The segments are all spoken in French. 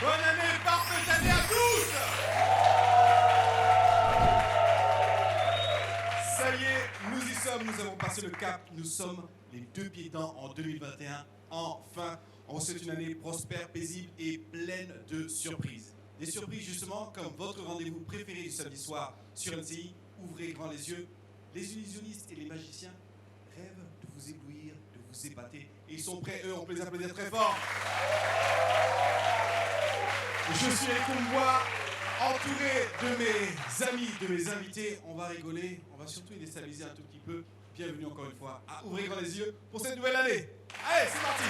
Bonne année, parfaite année à tous. Ça y est, nous y sommes, nous avons passé le cap, nous sommes les deux pieds dedans en 2021. Enfin, on vous souhaite une année prospère, paisible et pleine de surprises. Des surprises justement comme votre rendez-vous préféré du samedi soir sur NCI. Ouvrez grand les yeux. Les illusionnistes et les magiciens rêvent de vous éblouir, de vous épater. Et ils sont prêts, eux, on peut les applaudir très fort. Je suis avec Combois, entouré de mes amis, de mes invités. On va rigoler, on va surtout les déstabiliser un tout petit peu. Bienvenue encore une fois à Ouvrez grand les yeux pour cette nouvelle année. Allez, c'est parti.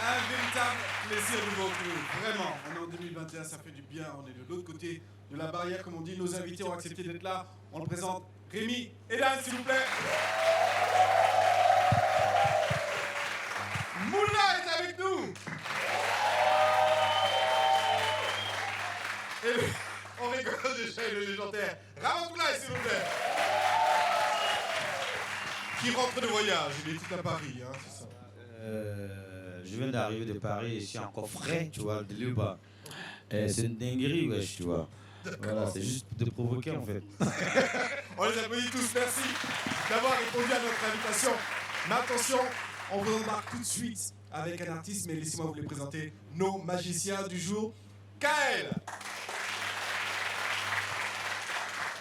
Un véritable plaisir de vous retrouver. Vraiment, on est en 2021, ça fait du bien. On est de l'autre côté de la barrière, comme on dit. Nos invités ont accepté d'être là. On le présente. Rémi et Dan, s'il vous plaît. Moula est avec nous. Et on rigole déjà, le légendaire Ramatoulaye, s'il vous plaît. Qui rentre de voyage. Il est tout à Paris, hein, c'est ça. Je viens d'arriver de Paris et je suis encore frais, tu vois, de Liba. C'est une dinguerie, wesh, tu vois. Voilà, c'est juste de provoquer en fait. On les applaudit tous, merci d'avoir répondu à notre invitation. Mais attention, on vous embarque tout de suite avec un artiste, mais laissez-moi vous les présenter, nos magiciens du jour. Kael,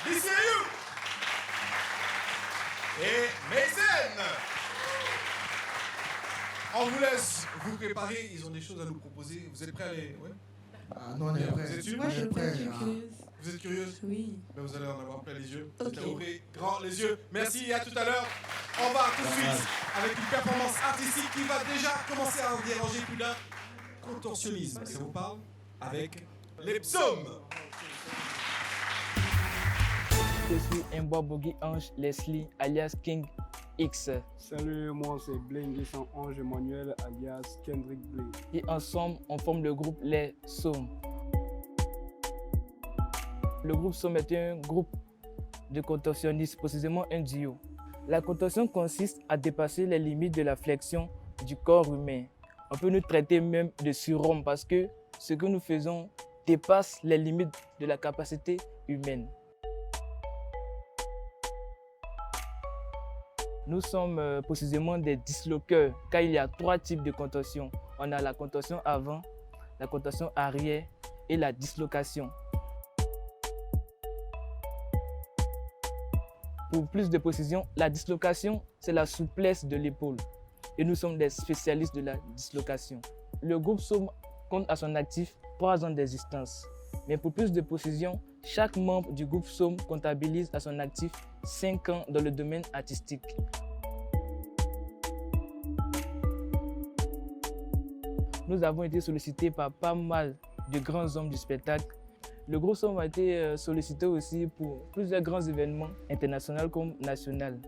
DCU et Mason. On vous laisse vous préparer, ils ont des choses à nous proposer. Vous êtes prêts à les... Ouais. Ah non, on est prêts. Vous êtes sûr? Moi, je suis prêt. curieuse. Vous êtes curieuse? Oui. Ben, vous allez en avoir plein les yeux. Vous Ok. ouvrez grand les yeux. Merci et à tout à l'heure. On va tout de suite avec une performance artistique qui va déjà commencer à en déranger plus d'un. Contorsionnisme, ça vous parle? Avec les psaumes. Je suis Mboa Bogi Ange Leslie alias King X. Salut, moi c'est Blingy 111 Emmanuel alias Kendrick Blay. Et ensemble, on forme le groupe Les Saumes. Le groupe Saume est un groupe de contorsionnistes, précisément un duo. La contorsion consiste à dépasser les limites de la flexion du corps humain. On peut nous traiter même de surhomme parce que ce que nous faisons dépasse les limites de la capacité humaine. Nous sommes précisément des disloqueurs car il y a trois types de contorsion. On a la contorsion avant, la contorsion arrière et la dislocation. Pour plus de précision, la dislocation, c'est la souplesse de l'épaule. Et nous sommes des spécialistes de la dislocation. Le groupe Saume compte à son actif 3 ans d'existence. Mais pour plus de précision, chaque membre du groupe Saume comptabilise à son actif 5 ans dans le domaine artistique. Nous avons été sollicités par pas mal de grands hommes du spectacle. Le groupe Saume a été sollicité aussi pour plusieurs grands événements internationaux comme nationaux.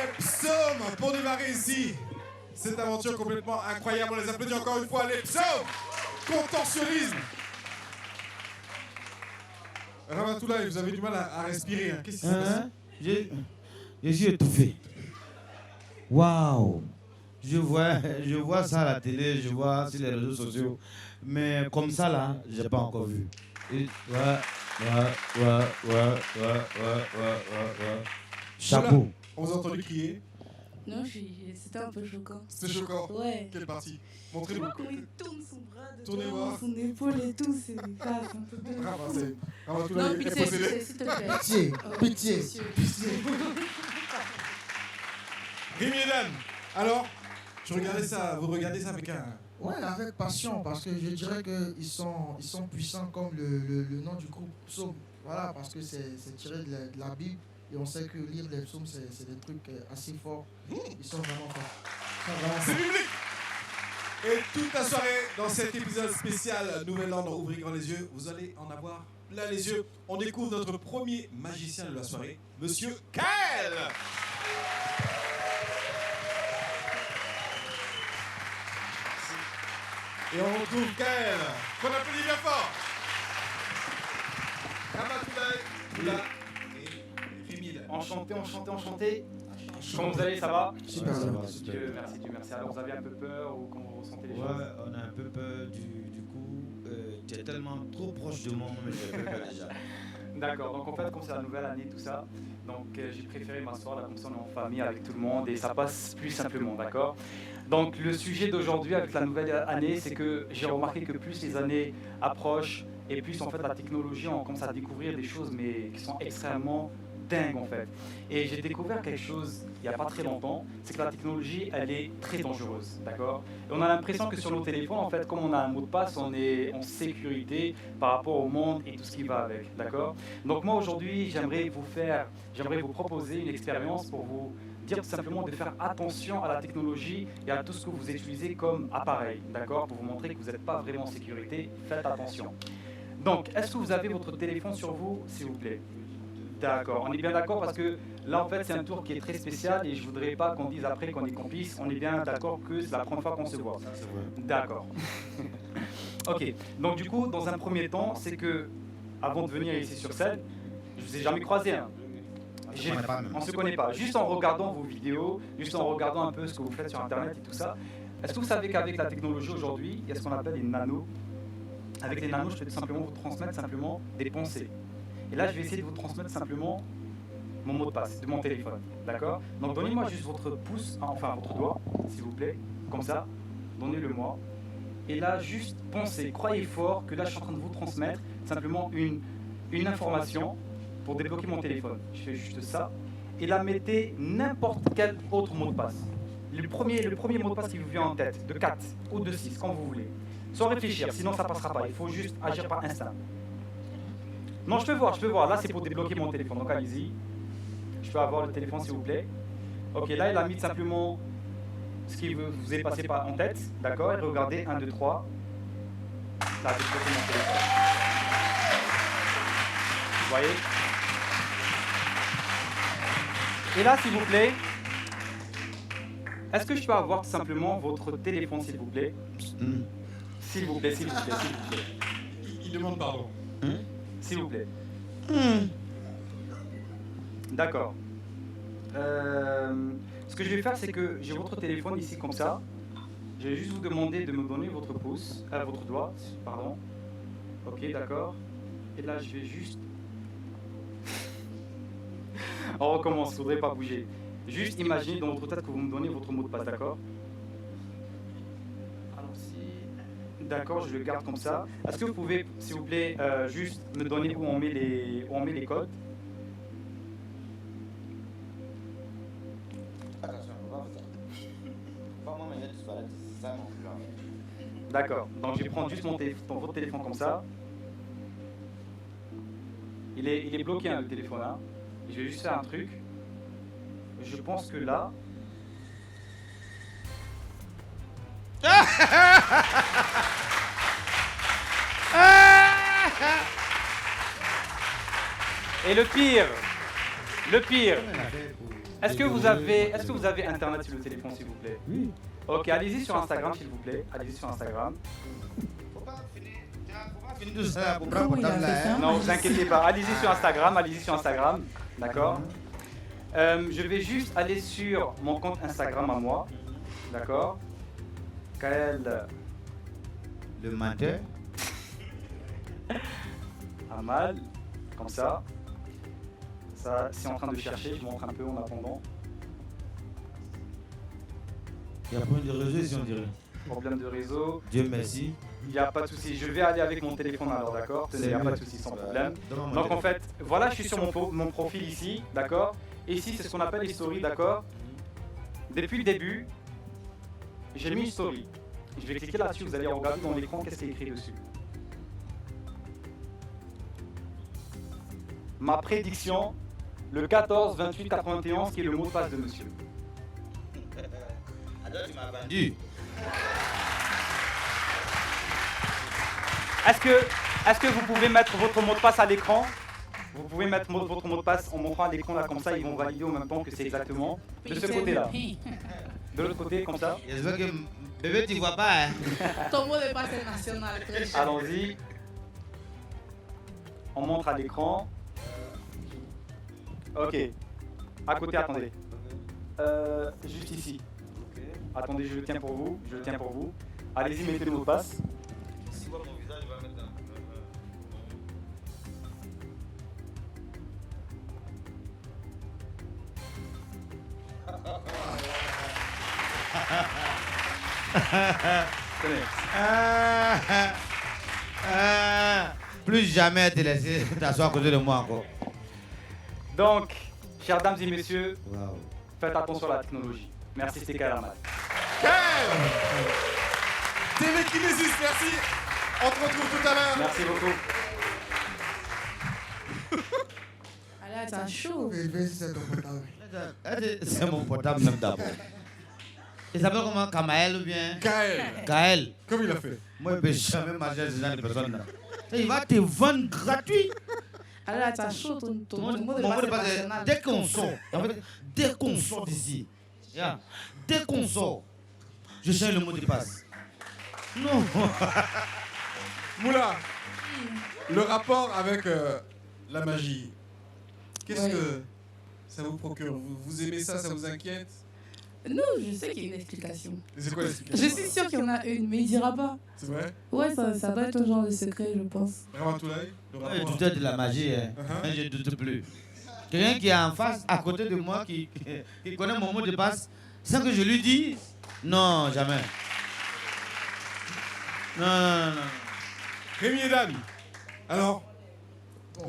Les Psaumes pour démarrer ici. Cette aventure complètement incroyable. On les applaudit encore une fois. Les Psaumes. Contorsionnisme. Ramatoulaye, vous avez du mal à respirer. Qu'est-ce qui se passe? Je suis étouffé. Waouh! Je vois ça à la télé, je vois sur les réseaux sociaux. Mais comme ça, là, je n'ai pas encore vu. Et, ouais. Chapeau. On vous a entendu crier. Non, c'était un peu choquant. C'était choquant. Ouais. Quelle partie? Montrez-nous. Comment il tourne son bras Tournez devant voir. son épaule et tout, c'est grave, un peu de... Ramatoulaye Non, est pitié, possédée. s'il te plaît. Pitié, Oh, pitié. pitié. Rémi et Dan, alors, vous regardez ça avec un... Ouais, avec passion, parce que je dirais qu'ils sont puissants comme le nom du groupe Psaume. Voilà, parce que c'est tiré de la Bible. Et on sait que lire les psaumes, c'est des trucs assez forts. Ils sont vraiment forts. C'est biblique. Et toute la soirée, dans cet épisode spécial Nouvelle Ordre, ouvrez grand les yeux, vous allez en avoir plein les yeux. On découvre notre premier magicien de la soirée, Monsieur Kael. Et on retrouve Kael, qu'on applaudit bien fort. Ramatoulaye, Oula et Rémi. Enchanté. Comment vous allez, ça va? Super. Ça va, Dieu super. merci. Alors vous avez un peu peur ou comment vous ressentez les Ouais, choses? on a un peu peur du coup. Tu es tellement trop proche de moi, mais j'ai un peu peur déjà. D'accord, donc en fait comme c'est la nouvelle année, tout ça, donc j'ai préféré m'asseoir là comme ça on est en famille avec tout le monde et ça passe plus simplement, d'accord? Donc le sujet d'aujourd'hui avec la nouvelle année, c'est que j'ai remarqué que plus les années approchent et plus en fait la technologie, on commence à découvrir des choses mais qui sont extrêmement dingues en fait. Et j'ai découvert quelque chose il n'y a pas très longtemps, c'est que la technologie elle est très dangereuse, d'accord? Et on a l'impression que sur nos téléphones en fait, comme on a un mot de passe, on est en sécurité par rapport au monde et tout ce qui va avec, d'accord? Donc moi aujourd'hui j'aimerais vous proposer une expérience pour vous dire tout simplement de faire attention à la technologie et à tout ce que vous utilisez comme appareil, d'accord? Pour vous montrer que vous n'êtes pas vraiment en sécurité, faites attention. Donc, est-ce que vous avez votre téléphone sur vous, s'il vous plaît? D'accord, on est bien d'accord parce que là en fait c'est un tour qui est très spécial et je voudrais pas qu'on dise après qu'on est complice, on est bien d'accord que c'est la première fois qu'on se voit. C'est vrai. D'accord. Ok, donc du coup dans un premier temps c'est que avant de venir ici sur scène, je vous ai jamais croisé. Hein. On ne se connaît pas. Juste en regardant vos vidéos, juste en regardant un peu ce que vous faites sur internet et tout ça, est-ce que vous savez qu'avec la technologie aujourd'hui, il y a ce qu'on appelle les nanos. Avec les nanos, je peux tout simplement vous transmettre simplement des pensées. Et là, je vais essayer de vous transmettre simplement mon mot de passe de mon téléphone. D'accord? Donc donnez-moi juste votre pouce, enfin votre doigt, s'il vous plaît, comme ça. Donnez-le-moi. Et là, juste pensez, croyez fort que là, je suis en train de vous transmettre simplement une information pour débloquer mon téléphone. Je fais juste ça. Et là, mettez n'importe quel autre mot de passe. Le premier mot de passe qui vous vient en tête, de 4 ou de 6, quand vous voulez. Sans réfléchir, sinon ça ne passera pas. Il faut juste agir par instinct. Non, je peux voir. Là, c'est pour débloquer mon téléphone. Donc, allez-y. Je peux avoir le téléphone, s'il vous plaît. Ok, là, il a mis simplement ce qui vous est passé en tête. D'accord? Et regardez, 1, 2, 3. Là, j'ai débloqué mon téléphone. Vous voyez? Et là, s'il vous plaît, est-ce que je peux avoir tout simplement votre téléphone, s'il vous plaît? S'il vous plaît. Il demande pardon. S'il vous plaît. D'accord. Ce que je vais faire, c'est que j'ai votre téléphone ici comme ça. Je vais juste vous demander de me donner votre pouce, votre doigt, pardon. Ok, d'accord. Et là, je vais juste... On recommence, il ne faudrait pas bouger. Juste imaginez dans votre tête que vous me donnez votre mot de passe, d'accord? D'accord, je le garde comme ça. Est-ce que vous pouvez, s'il vous plaît, juste me donner où on met les codes? Attention, on va faire ça. Pas moi, mais tu vas là, c'est ça mon plan. D'accord, donc je vais prendre juste votre téléphone comme ça. Il est bloqué, hein, le téléphone. Hein. Je vais juste faire un truc. Je pense que là... Et le pire, Est-ce que vous avez internet sur le téléphone, s'il vous plaît? Oui. Ok, allez-y sur Instagram, s'il vous plaît. Allez-y sur Instagram. Faut pas finir tout ça pour prendre Comment il a portable fait là. ça? Hein. Non, vous inquiétez pas. Allez-y sur Instagram, D'accord. Je vais juste aller sur mon compte Instagram à moi. D'accord. Kael Le matin. Amal. Comme ça. Ça, c'est en train de chercher. Je montre un peu en attendant. Il y a problème de réseau ici, on dirait. Problème de réseau. Dieu merci. Il n'y a pas de souci. Je vais aller avec mon téléphone alors, d'accord? Il n'y a pas de souci, sans problème. Donne-moi mon Donc en téléphone. fait, voilà, je suis sur mon profil ici, d'accord? Et ici, c'est ce qu'on appelle les stories, d'accord? Depuis le début, j'ai mis une story. Je vais cliquer là-dessus, vous allez regarder dans l'écran qu'est-ce qui est écrit dessus. Ma prédiction, le 14, 28, 91, qui est le mot de passe de monsieur. Alors tu m'as vendu. Est-ce que vous pouvez mettre votre mot de passe à l'écran? Vous pouvez mettre votre mot de passe en montrant à l'écran là, comme ça ils vont valider en même temps que c'est exactement de ce côté-là. De l'autre côté, comme ça. J'espère que bébé tu vois pas. Hein. Ton mot de passe est national, très cher. Allons-y. On montre à l'écran. Ok. À côté, attendez. Juste ici. Attendez, je le tiens pour vous. Allez-y, mettez le mot de passe. Si vois mon visage, je vais mettre Plus jamais te laisser t'asseoir à côté de moi encore. Donc, chères dames et messieurs, Wow. faites attention à la technologie. Merci, c'était Kalamat. TV Kinésis, merci. On te retrouve tout à l'heure. Merci beaucoup. Allez, t'as chaud. Vas-y, c'est ton portable. C'est mon portable même d'abord. Il s'appelle comment? Kamael ou bien? Kael, Kael. comme il a fait. Moi, je ne peux jamais marcher avec ce genre de personnes là. Il va te vendre gratuit. Allez, t'as chaud. Ton Mon mot de mot passe de est passe est national. dès qu'on sort, en fait, dès qu'on sort d'ici, yeah, dès qu'on sort, je change le mot de passe. Non. Moula, le rapport avec la magie, qu'est-ce Ouais. que ça vous procure? Vous aimez ça? Ça vous inquiète? Non, je sais qu'il y a une explication. Et c'est quoi l'explication? Je suis sûre qu'il y en a une, mais il dira pas. C'est vrai? Ouais, ça doit être un genre de secret, je pense. Vraiment tout l'œil? Le Moi, je rapport? doutais de la magie, hein. Mais je ne doute plus. Quelqu'un qui est en face, à côté de moi, qui connaît mon mot de passe, sans que je lui dise, non, jamais. Non. Rémi et Dan, alors,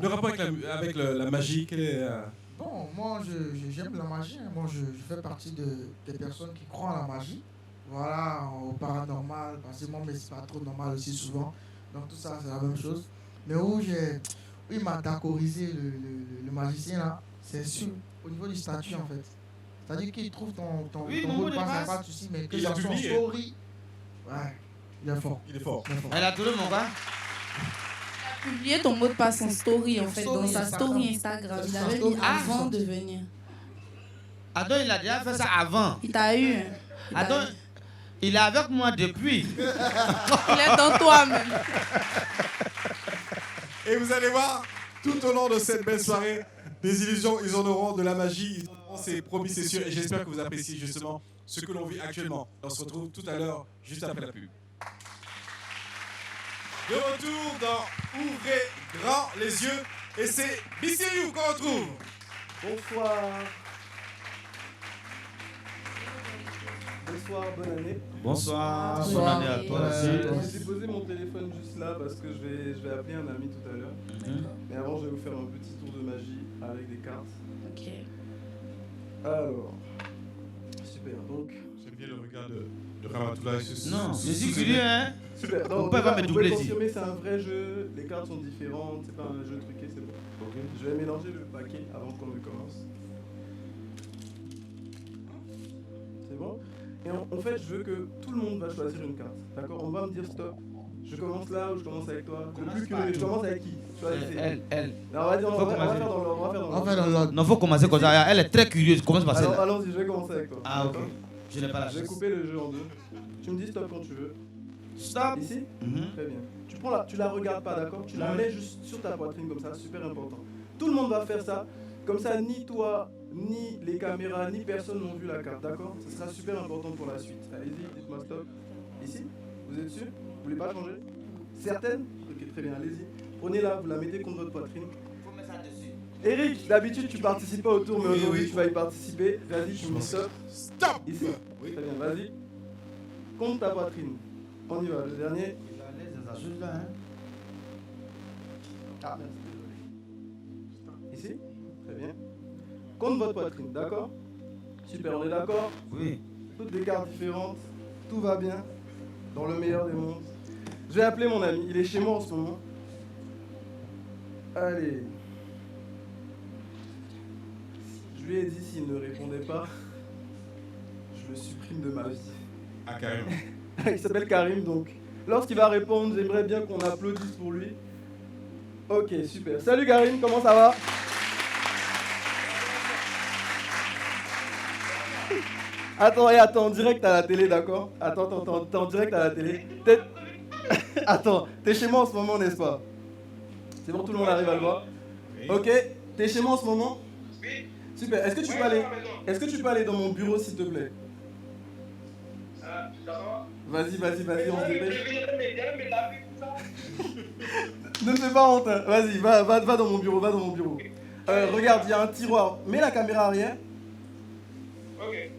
le rapport avec la magie, quel est... Bon, moi, j'aime la magie. Hein. Moi, je fais partie des personnes qui croient en la magie. Voilà, au paranormal, parce que moi, mais c'est pas trop normal aussi souvent. Donc, tout ça, c'est la même chose. Mais où il m'a d'accordiser le magicien, là, c'est sûr, au niveau du statut, en fait. C'est-à-dire qu'il trouve ton Oui, mon mot mot de de passe, il n'y a passe. pas de souci, mais que Il a ça soit en publié. story. Ouais, il est fort. Il est fort. Il est fort. Elle a trouvé mon gars. Publier ton mot de passe en story, en fait, Story dans sa Instagram. story Instagram. Il avait mis avant de venir. Adon, il a déjà fait ça avant. Il t'a eu. Hein. Il t'a Adon, eu. il est avec moi depuis. Il est dans toi même. Et vous allez voir, tout au long de cette belle soirée, des illusions, ils en auront, de la magie, ils en auront, c'est promis, c'est sûr. Et j'espère que vous appréciez justement ce que l'on vit actuellement. On se retrouve tout à l'heure, juste après la pub. De retour dans Ouvrez grand les yeux. Et c'est BCU qu'on retrouve. Bonsoir. Bonsoir, bonne année. Bonsoir. Bonsoir. Bonne année à toi aussi. J'ai posé mon téléphone juste là parce que je vais appeler un ami tout à l'heure. Mais avant, je vais vous faire un petit tour de magie avec des cartes. Ok. Alors, super. Donc, J'aime bien le regard de Ramatoulaye. Non, je suis curieux, hein. super. Vous pouvez pas me vous doubler pouvez ici. confirmer, c'est un vrai jeu. Les cartes sont différentes. C'est pas un jeu truqué, c'est bon. Je vais mélanger le paquet avant qu'on ne commence. C'est bon? Et en fait, je veux que tout le monde va choisir une carte. D'accord? On va me dire stop Je commence là ou je commence avec toi? Le plus curieux, je commence avec qui? Choisissez. Elle. Non, on va dire, on va faire dans l'ordre. On fait dans l'ordre. Non, faut commencer comme ça. Elle est très curieuse. Commence par Alors, celle-là. allons-y, je vais commencer avec toi. Ah, ok. D'accord. Je n'ai pas la Je vais chance. couper le jeu en deux. Tu me dis stop quand tu veux. Stop. Ici? Mhm. Très bien. Tu la regardes pas, d'accord? Tu la mets juste sur ta poitrine comme ça, super important. Tout le monde va faire ça. Comme ça, ni toi, ni les caméras, ni personne n'ont vu la carte, d'accord? Ce sera super important pour la suite. Allez-y, dites-moi stop. Ici? Vous êtes sûr? Vous voulez pas changer? Certaine? Ok, très bien, allez-y. Prenez-la, vous la mettez contre votre poitrine. Eric, d'habitude tu participes pas au tour, mais aujourd'hui tu vas y participer. Vas-y, tu me dis stop. Stop. Ici? Oui. Très bien, vas-y. Contre ta poitrine. On y va, le dernier. Il est à l'aise dans sa chose là, hein. Ah, merci, désolé. Ici? Très bien. Contre votre poitrine, d'accord? Super, on est d'accord? Oui. Toutes les cartes différentes, tout va bien, dans le meilleur des mondes. Je vais appeler mon ami, il est chez moi en ce moment. Allez. Je lui ai dit s'il ne répondait pas, je le supprime de ma vie. Ah, carrément. Il s'appelle Karim, donc lorsqu'il va répondre, j'aimerais bien qu'on applaudisse pour lui. Ok, super. Salut Karim, comment ça va? Attends, en direct à la télé, d'accord? Attends, t'es en direct à la télé. Attends, t'es chez moi en ce moment, n'est-ce pas? C'est bon, tout le monde arrive à le voir? Oui. Ok, t'es chez moi en ce moment? Oui. Super, est-ce que tu peux aller dans mon bureau, s'il te plaît? Vas-y, on se dépêche. Ne me fais pas honte, hein. Vas-y, va dans mon bureau, regarde, il y a un tiroir. Mets la caméra arrière. Ok.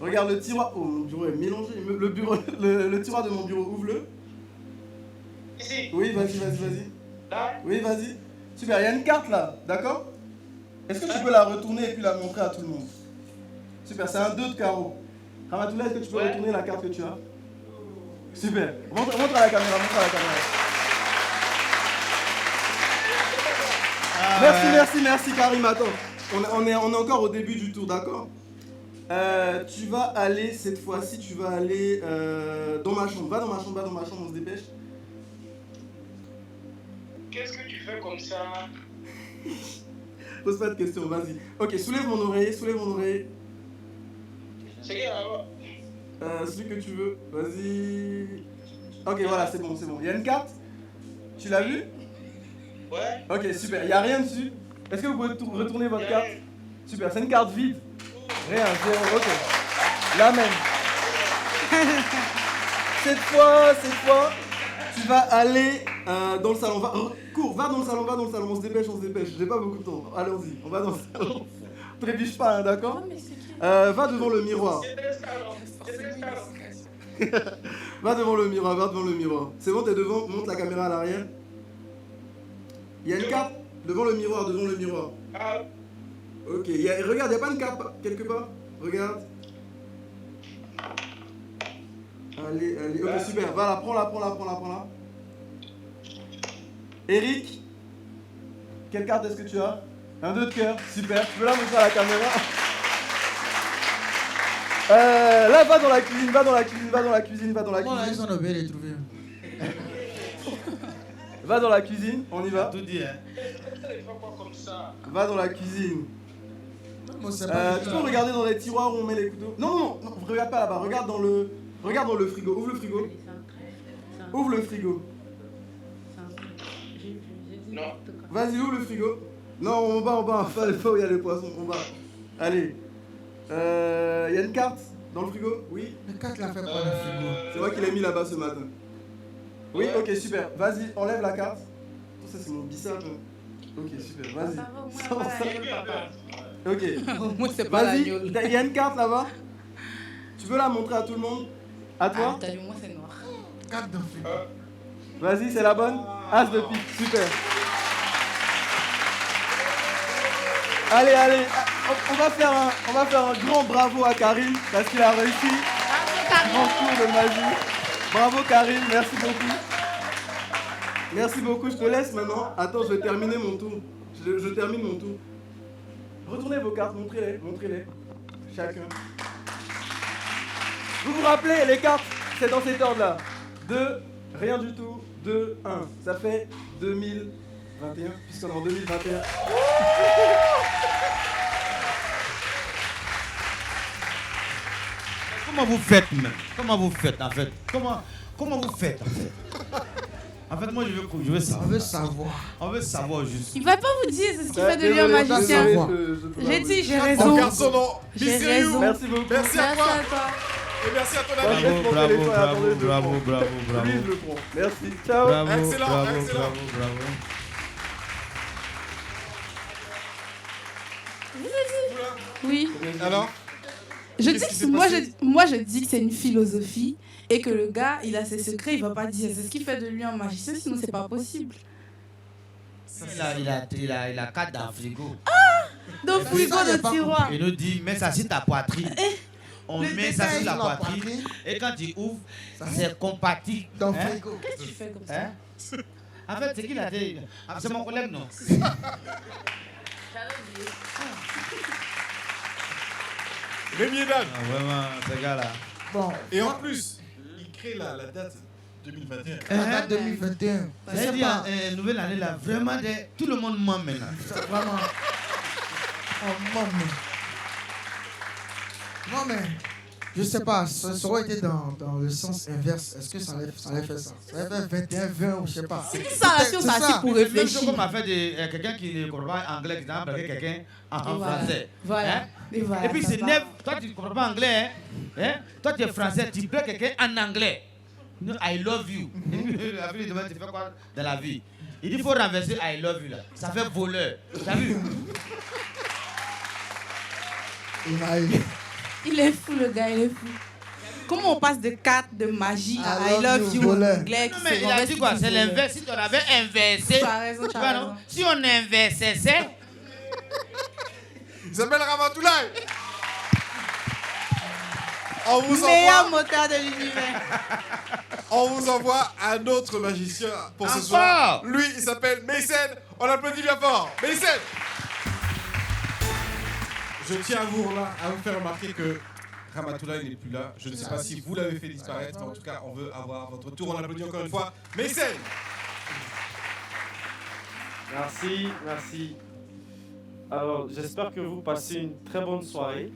Regarde le tiroir. Oh, mon bureau est mélangé. Le tiroir de mon bureau, ouvre-le. Ici. Oui, vas-y. Là. Oui, vas-y. Super, il y a une carte là, d'accord? Est-ce que tu peux la retourner et puis la montrer à tout le monde? Super, c'est un 2 de carreau. Ramatoula, est-ce que tu peux retourner la carte que tu as? Super. Montre à la caméra, Merci Karim, attends. On est encore au début du tour, d'accord? Tu vas aller, cette fois-ci, dans ma chambre. Va dans ma chambre, on se dépêche. Qu'est-ce que tu fais comme ça? Pose pas de questions, vas-y. Ok, soulève mon oreiller. C'est qui là-bas? Celui que tu veux, vas-y. Ok, voilà, c'est bon. Il y a une carte? Tu l'as vue? Ouais. Ok, super. Il n'y a rien dessus? Est-ce que vous pouvez retourner votre carte? Super, c'est une carte vide. Rien, zéro, ok. La même. Cette fois, tu vas aller dans le salon. Va dans le salon, on se dépêche. J'ai pas beaucoup de temps. Allons-y, on va dans le salon. Trébuche pas, hein, d'accord? Va devant le miroir. Va devant le miroir. C'est bon, t'es devant, monte la caméra à l'arrière. Il y a une carte devant le miroir. Ah. Ok, regarde, il n'y a pas une carte quelque part? Regarde. Allez, ok, super. Va là, prends-la. Eric, quelle carte est-ce que tu as? Un 2 de cœur, super. Tu peux la montrer à la caméra? Là, va dans la cuisine. Bon, là, ils ont oublié de les trouver. Va dans la cuisine, on y va. Tout dit, hein. Va dans la cuisine. Moi, c'est pas Tu peux regarder dans les tiroirs où on met les couteaux. Non, regarde pas là-bas. Regarde dans le frigo. Ouvre le frigo. Non. Vas-y, ouvre le frigo. Non, en bas, pas où il y a les poissons, en bas. Allez. Il y a une carte dans le frigo? Oui. La carte la fait pas dans le frigo. C'est moi qui l'ai mis là-bas ce matin. Oui, ok, super. Vas-y, enlève la carte. Ça, c'est mon bissage. Ok, super, vas-y. Ok. Moi, c'est pas la Vas-y, gueule. il y a une carte là-bas. Tu veux la montrer à tout le monde? À toi? Ah, t'as vu, moi, c'est noir. Carte dans le frigo. Vas-y, c'est la bonne? As de pique, super. Allez, on va faire un grand bravo à Karim parce qu'il a réussi. Grand tour de magie. Bravo Karim, merci beaucoup. Merci beaucoup, je te laisse maintenant. Attends, je vais terminer mon tour. Je termine mon tour. Retournez vos cartes, montrez-les. Chacun. Vous vous rappelez, les cartes, c'est dans cet ordre-là. 2, Rien du tout. 2, 1. Ça fait 2021, puisqu'on est en 2021. Comment vous faites même? Comment vous faites en fait? Comment vous faites en fait? En fait, moi je veux savoir. On veut savoir. On veut savoir juste. Il va pas vous dire, c'est ce qui fait de lui un magicien. J'ai dit, j'ai raison. On garde son nom. J'ai Mr. raison. You. Merci beaucoup. Merci à toi. toi. Et merci à ton Moi, ami. je laisse mon Bravo, téléphone, bravo, attendez, je le bravo, prends. bravo, bravo. Lui, je le prends. Merci. Ciao. Bravo, Excellent, bravo, excellent. bravo, bravo. Oui. Alors Je Qu'est-ce dis qui que s'est moi passé je dis que c'est une philosophie et que le gars, il a ses secrets, il va pas dire. C'est ce qui fait de lui un magicien, sinon c'est pas possible. Il a 4 dans le frigo. Donc Mais frigo ça, y a de pas tiroir. Il nous dit, mets ça sur ta poitrine. On Le met ça détail sur la sur la poitrine. poitrine. Et quand tu ouvres, Ça c'est compatible. Dans le Hein? frigo. Qu'est-ce que tu fais comme ça? Hein? En fait, c'est qui l'a dit? Ah, c'est mon collègue, non? Rémi Dan. Ah, vraiment, ce gars-là. Bon. Et en plus, il crée la date 2021. La date 2021. Je sais C'est-à-dire, pas. nouvelle année là, vraiment, tout le monde ment maintenant. C'est vraiment. Oh, non, mais. Non, mais. Je sais pas, ça aurait été dans le sens inverse. Est-ce que ça allait faire ça? Ça allait faire 21-20 ou je sais pas. C'est ça, la science, C'est c'est pour Même chose réfléchir. comme a fait quelqu'un qui ne comprend pas anglais, qui n'a appelé quelqu'un en Voilà. français. Voilà. Hein? Et voilà, Et puis ça c'est va. neuf, toi tu ne comprends pas anglais, hein? Toi tu es français, tu plais quelqu'un en anglais. No, I love you. La vie demande tu fais quoi dans la vie? Il dit il faut renverser I love you là. Ça fait voleur. T'as vu? Il est fou, le gars, il est fou. Comment on passe de 4 de magie à I love you voleur. anglais Non qui mais se il a renverse dit qui quoi? dit C'est voleur. l'inverse. Si on avait inversé. Tu as raison, tu tu as vois, non? raison. Si on inversait ça. Il s'appelle Ramatoulaye. On vous Meilleur envoie, moteur de l'univers. on vous envoie un autre magicien pour ce Encore. soir. Lui, il s'appelle Meysen. On l'applaudit bien fort. Meysen. Je tiens à vous faire remarquer que Ramatoulaye n'est plus là. Je ne sais pas si vous l'avez fait disparaître, mais en tout cas, on veut avoir votre tour. On l'applaudit encore une fois. Meysen. Merci, merci. Alors, j'espère que vous passez une très bonne soirée.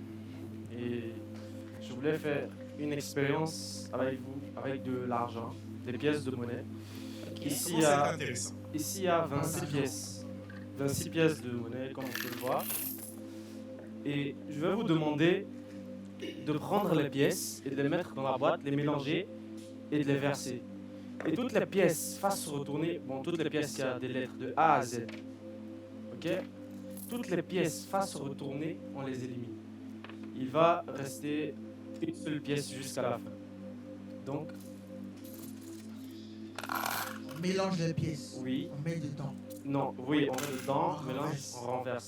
Et je voulais faire une expérience avec vous, avec de l'argent, des pièces de monnaie. Ici, il y a, intéressant. ici, il y a 26 pièces. 26 pièces de monnaie, comme on peut le voir. Et je vais vous demander de prendre les pièces et de les mettre dans la boîte, les mélanger et de les verser. Et toutes les pièces face retournées, bon, toutes les pièces, il y a des lettres de A à Z. Ok? Toutes les pièces face retournées, on les élimine. Il va rester une seule pièce jusqu'à la fin. Donc, On mélange les pièces. oui, On met dedans. non, oui, on met dedans, on mélange, on renverse.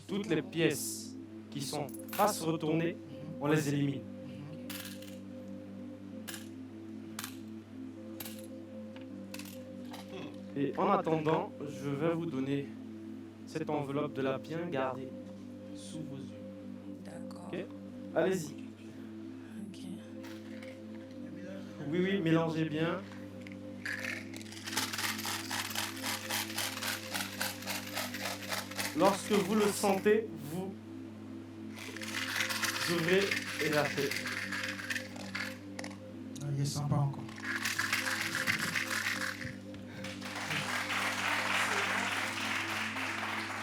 Toutes les pièces qui sont face retournées, on les élimine. Et en attendant, je vais vous donner cette enveloppe de la bien garder sous vos yeux. D'accord. Ok. Allez-y. Ok. Oui, oui, mélangez bien. Lorsque vous le sentez, vous ouvrez et lâchez. Non, il ne sent pas encore.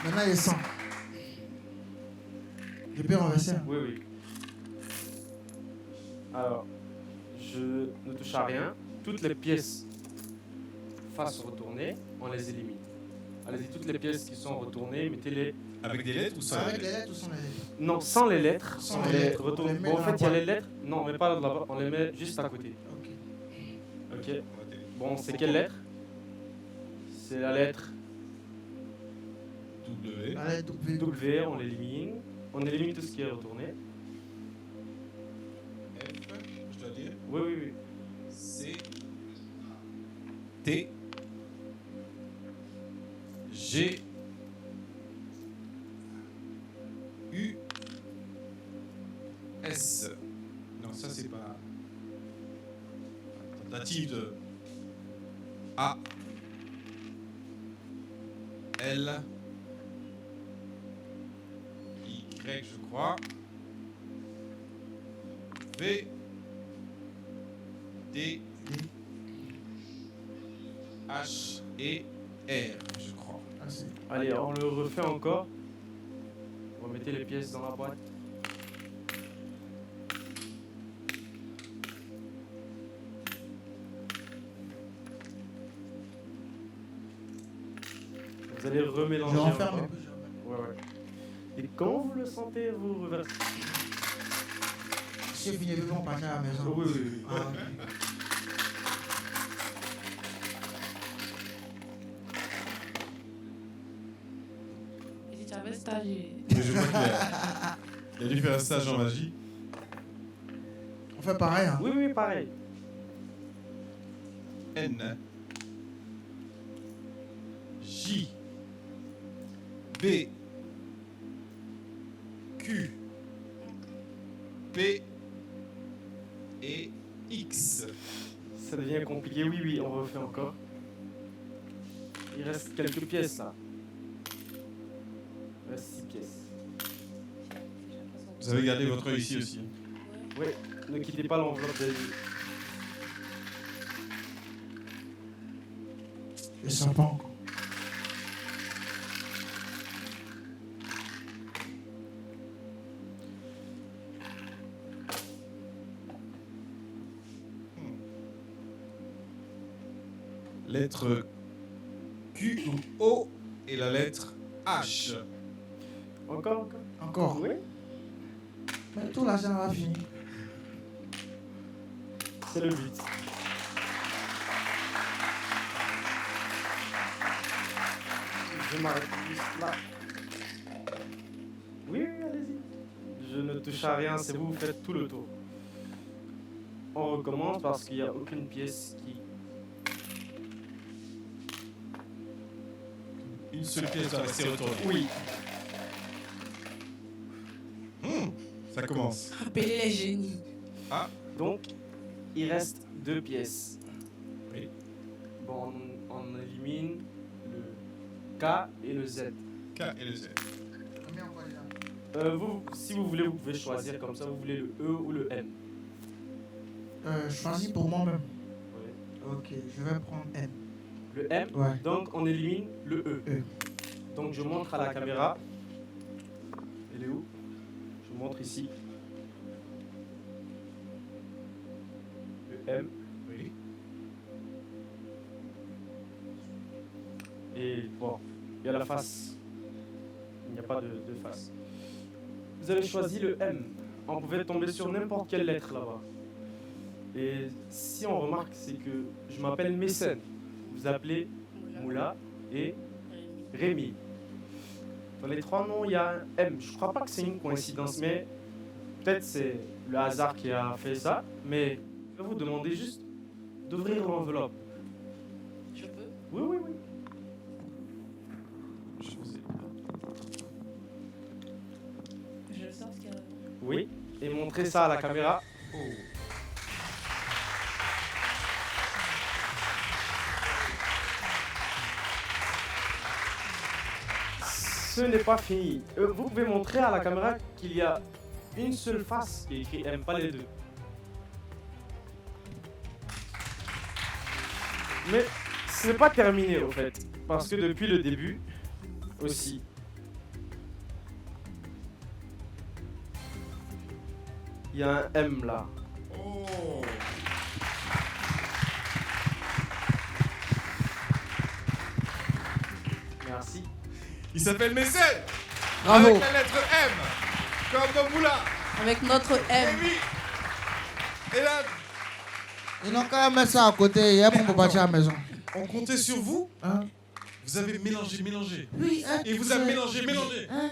Maintenant, il sent. Je peux renverser. Oui, oui. Alors, je ne touche à rien. Toutes les pièces face retournées, on les élimine. Allez-y, toutes les pièces qui sont retournées, mettez-les. Avec des lettres ou sans Avec lettres? les lettres ou sans les lettres? Non, sans les lettres. Sans on les les lettres, retourne. on les met Bon, en dans fait, la il y a boîte. les lettres. Non, mais pas là-bas. On les met juste à côté. Ok. Ok. Bon, c'est quelle lettre? C'est la lettre W. La lettre W. W, on l'élimine. On élimine tout ce qui est retourné. F, je dois dire. Oui, oui, oui. C. T. G. U. S. Non, ça c'est pas. Tentative de. L, Y, je crois. V, D, H et R, je crois. Allez, on le refait encore. On remettez les pièces dans la boîte. Vous allez remélanger. Je renferme encore. un peu. Ouais. Et quand vous le sentez, vous reversez. Chef, il est venu, on part à la maison. Oui. Ah, ok. Et si tu avais stage. Mais je crois qu'il a dû faire un stage en magie. On fait pareil. Hein. Oui, pareil. N, J, B, Q, P et X. Ça devient compliqué. Oui, on refait encore. Il reste quelques pièces là. Il reste 6 pièces. Vous avez gardé votre œil ici aussi. Oui, ne quittez pas l'enveloppe des... Je sens pas encore. Lettre Q ou O et la lettre H. Encore. Encore. Oui. Mais tout là, ça va finir. C'est le but. Je m'arrête juste là. Oui, allez-y. Je ne touche à rien, c'est vous, faites tout le tour. On recommence parce qu'il n'y a aucune pièce qui... Une seule pièce doit rester retournée. Oui. Ça commence. Appelez les génies. Ah, Donc, il reste 2 pièces. oui. Bon, on élimine le K et le Z. K et le Z. Combien on voit déjà? Vous, si vous voulez, vous pouvez choisir comme ça. Vous voulez le E ou le M. Choisis pour moi-même. Oui. Ok, je vais prendre M. Le M. Ouais. Donc, on élimine le E. E. Donc, je montre à la caméra. Elle est où? Je montre ici. Le M. Oui. Et bon, il y a la face. Il n'y a pas de face. Vous avez choisi le M. On pouvait tomber sur n'importe quelle lettre là-bas. Et si on remarque, c'est que je m'appelle Mécène. Vous appelez Moula et Rémi. Dans les 3 noms, il y a un M. Je ne crois pas que c'est une coïncidence, mais peut-être c'est le hasard qui a fait ça. Mais je vais vous demander juste d'ouvrir l'enveloppe. Je peux? Oui. Je sais. Je sors ce qu'il y a. Oui. Et montrer ça à la caméra. Oh. Ce n'est pas fini. Vous pouvez montrer à la caméra qu'il y a une seule face qui est écrit M, pas les deux. Mais ce n'est pas terminé au fait. Parce que depuis le début aussi. Il y a un M là. Oh. Merci. Il s'appelle Mécène. Bravo. Avec la lettre M. Comme dans Moula. Avec notre M. Rémi. Et là, Ils n'ont qu'à mettre ça à côté hier pour partir à la maison. on comptait sur vous. Hein? Vous avez mélangé. Oui, hein, Et vous avez mélangé. Hein?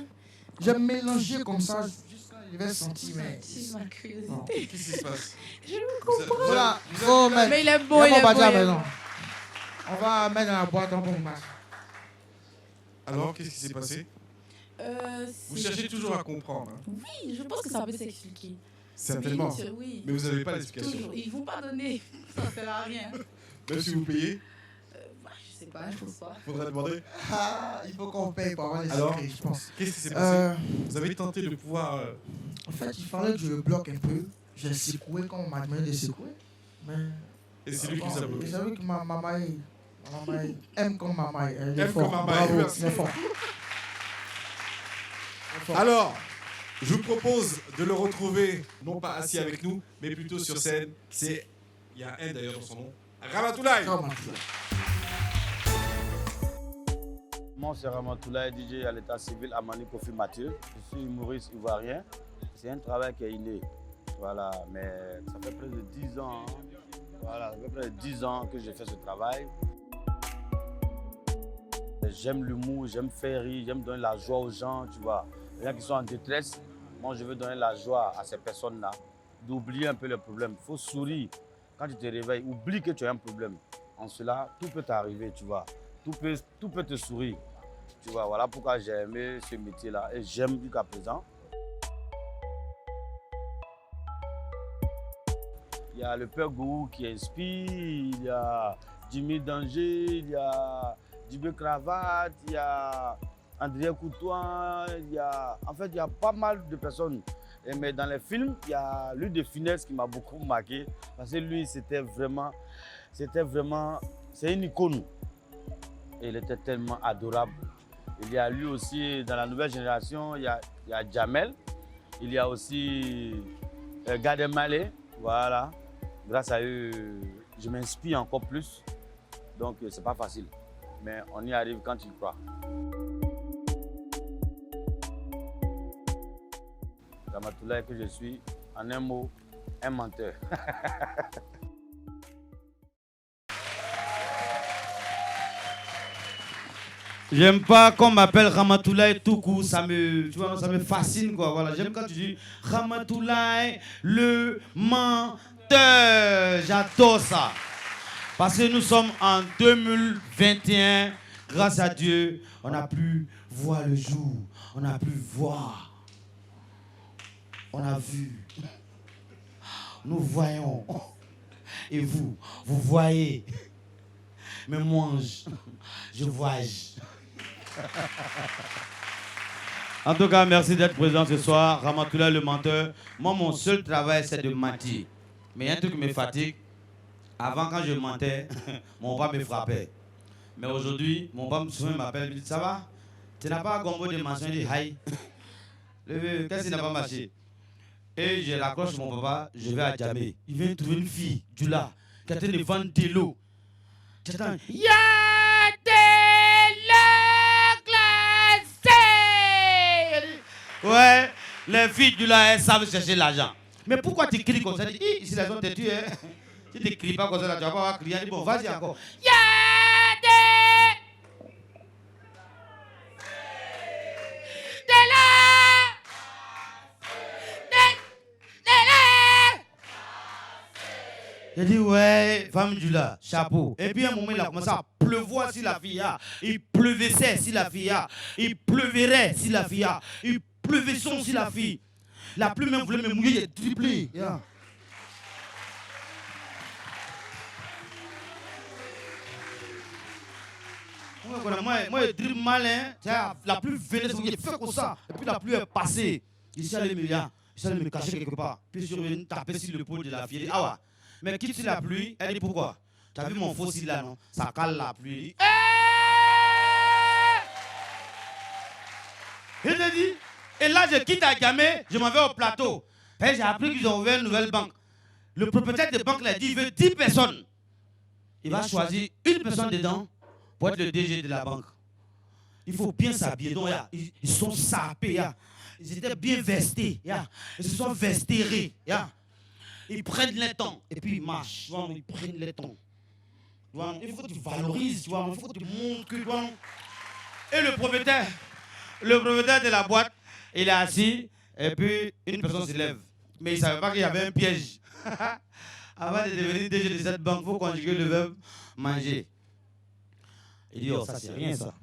J'ai mélangé comme ça jusqu'à je vais sentir. Mais... C'est ma curiosité. Non. Qu'est-ce qui se passe? Je me comprends. Voilà, vous avez- faut mettre. Mais il est beau, Viens il est pour partir à la beau. maison. On va mettre dans la boîte en bon match. Alors, qu'est-ce qui s'est passé? Vous cherchez toujours à comprendre. Hein. Oui, je pense que ça peut s'expliquer. Certainement. Oui, oui. Mais vous n'avez pas l'explication. Toujours. Ils vont pas donner. Ça ne sert à rien. Même si vous payez. Je sais pas, je pense pas. Faudrait demander. Ah, il faut qu'on paye pour avoir les Alors, secrets, je pense. qu'est-ce qui s'est passé? Vous avez tenté de pouvoir... En fait, il fallait que je le bloque un peu. J'ai secoué quand on m'a demandé de secouer. Mais... Et c'est lui qui nous a bloqué. Vous savez que ma maman aime comme maman. Elle est Aime forte. comme maman, Bravo, merci. elle est forte. Alors, je vous propose de le retrouver, non pas assis avec nous, mais plutôt sur scène. C'est, il y a un N d'ailleurs dans son nom, Ramatoulaye. Moi, c'est Ramatoulaye, DJ à l'état civil à Mani Kofi Mathieu. Je suis humoriste ivoirien. C'est un travail qui est inné. Voilà, mais ça fait près de 10 ans. Voilà, ça fait près de 10 ans que j'ai fait ce travail. J'aime l'humour, j'aime faire rire, j'aime donner la joie aux gens, tu vois. Les gens qui sont en détresse, moi je veux donner la joie à ces personnes-là, d'oublier un peu les problèmes. Il faut sourire quand tu te réveilles, oublie que tu as un problème. En cela, tout peut t'arriver, tu vois. Tout peut te sourire. Tu vois, voilà pourquoi j'ai aimé ce métier-là et j'aime jusqu'à présent. Il y a le Père Gou qui inspire, il y a Jimmy Danger, il y a Dibé Cravate, il y a André Coutouin, en fait, il y a pas mal de personnes. Mais dans les films, il y a lui de Finesse qui m'a beaucoup marqué parce que lui, c'est une icône. Et il était tellement adorable. Il y a lui aussi, dans la nouvelle génération, il y a Jamel, il y a aussi Gad Elmaleh, voilà. Grâce à eux, je m'inspire encore plus. Donc, c'est pas facile. Mais on y arrive quand il croit. Ramatoulaye que je suis, en un mot, un menteur. J'aime pas qu'on m'appelle Ramatoulaye tout court, ça me fascine quoi. Voilà, j'aime quand tu dis Ramatoulaye le menteur. J'adore ça. Parce que nous sommes en 2021, grâce à Dieu, on a pu voir le jour, on a pu voir, on a vu, nous voyons, et vous voyez, mais moi, je voyage. En tout cas, merci d'être présent ce soir, Ramatoulaye le menteur. Moi, mon seul travail, c'est de mentir. Mais il y a un truc qui me fatigue. Avant, quand je mentais, mon papa me frappait. Mais aujourd'hui, mon papa souvent m'appelle, me dit, ça va? Tu n'as pas un gombo de mentionner des haïs? Qu'est-ce qui n'a pas marché? Et je raccroche mon papa, je vais à Djamé. Il vient trouver une fille, du là, qui est en train de vendre de l'eau. J'attends, y'a de l'eau glacée! Ouais, les filles du là, elles savent chercher l'argent. Mais pourquoi tu cries comme ça? Tu dis, ici, la zone t'es tué. Si tu ne cries pas comme ça, là, tu vas pas avoir crié. Bon, vas-y encore. Y'a de là! J'ai dit, ouais, femme du là, chapeau. Et puis à un moment, il a commencé à pleuvoir sur la fille. Il pleuvait sur la fille. Il pleuverait sur la fille. Il pleuvait sur la fille. La pluie même voulait me mouiller, il est triplé. Yeah. Moi, je dribble mal, hein. La pluie venait, il fait comme ça. Et puis la pluie est passée. Il s'est allé me cacher quelque part. Puis je suis revenu taper sur l'épaule de la fille. Ah ouais. Mais quitte sur la pluie, elle dit pourquoi? Tu as vu mon fossile là, non? Ça cale la pluie. Il te dit. Et là, je quitte à Djamé, je m'en vais au plateau. Et j'ai appris qu'ils ont ouvert une nouvelle banque. Le propriétaire de banque l'a dit, il veut 10 personnes. Il va choisir une personne dedans pour être le DG de la banque. Il faut bien s'habiller. Donc, ils sont sapés. Ils étaient bien vestés. Ils se sont vestérés. Ils prennent les temps et puis ils marchent. Ils prennent les temps. Il faut que tu valorises. Il faut que tu montres que... Et le propriétaire de la boîte, il est assis et puis une personne se lève. Mais il ne savait pas qu'il y avait un piège. Avant de devenir DG de cette banque, il faut conjuguer le verbe manger. Il dit, oh, ça c'est rien ça.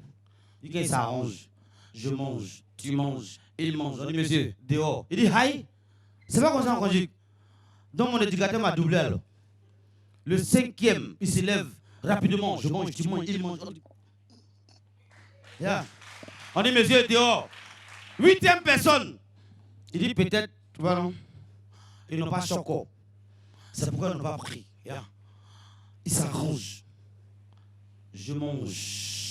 Il dit qu'il s'arrange. Je mange, tu manges, il mange. On dit, monsieur, dehors. Il dit, aïe, c'est pas comme ça on conjugue. Donc mon éducateur m'a doublé alors. Le 5e, il se lève Rapidement, je mange, tu manges, il mange. Yeah. On dit, monsieur, dehors. 8e personne. Il dit, peut-être, voilà, ils n'ont pas choco. C'est pourquoi ils n'ont pas pris. Yeah. Ils s'arrangent. Je mange.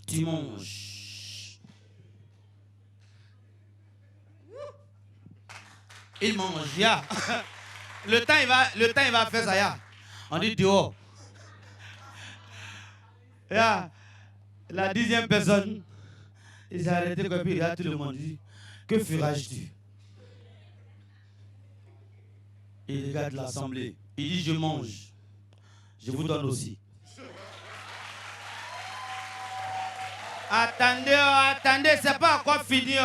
Tu manges. Il mange. Yeah. Le temps, il va faire ça. Yeah. On dit dehors. Yeah. La 10e personne, il s'est arrêté comme il regarde tout le monde. Il dit, que feras-tu? Il regarde l'assemblée. Il dit, je mange. Je vous donne aussi. Attendez, attendez, c'est pas encore fini.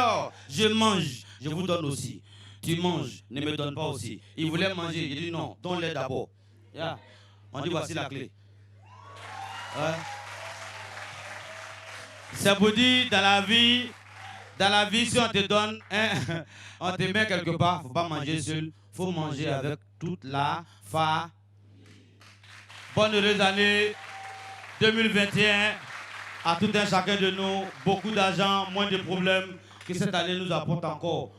Je mange. Je vous donne aussi. Tu manges, ne me donne pas aussi. Il voulait manger. Il dit non, donne-le d'abord. Yeah. On dit, voici la clé. Ouais. Ça vous dit, dans la vie, si on te donne, on te met quelque part, il ne faut pas manger seul, il faut manger avec toute la famille. Bonne heureuse année 2021 à tout un chacun de nous. Beaucoup d'argent, moins de problèmes. Que cette année nous apporte encore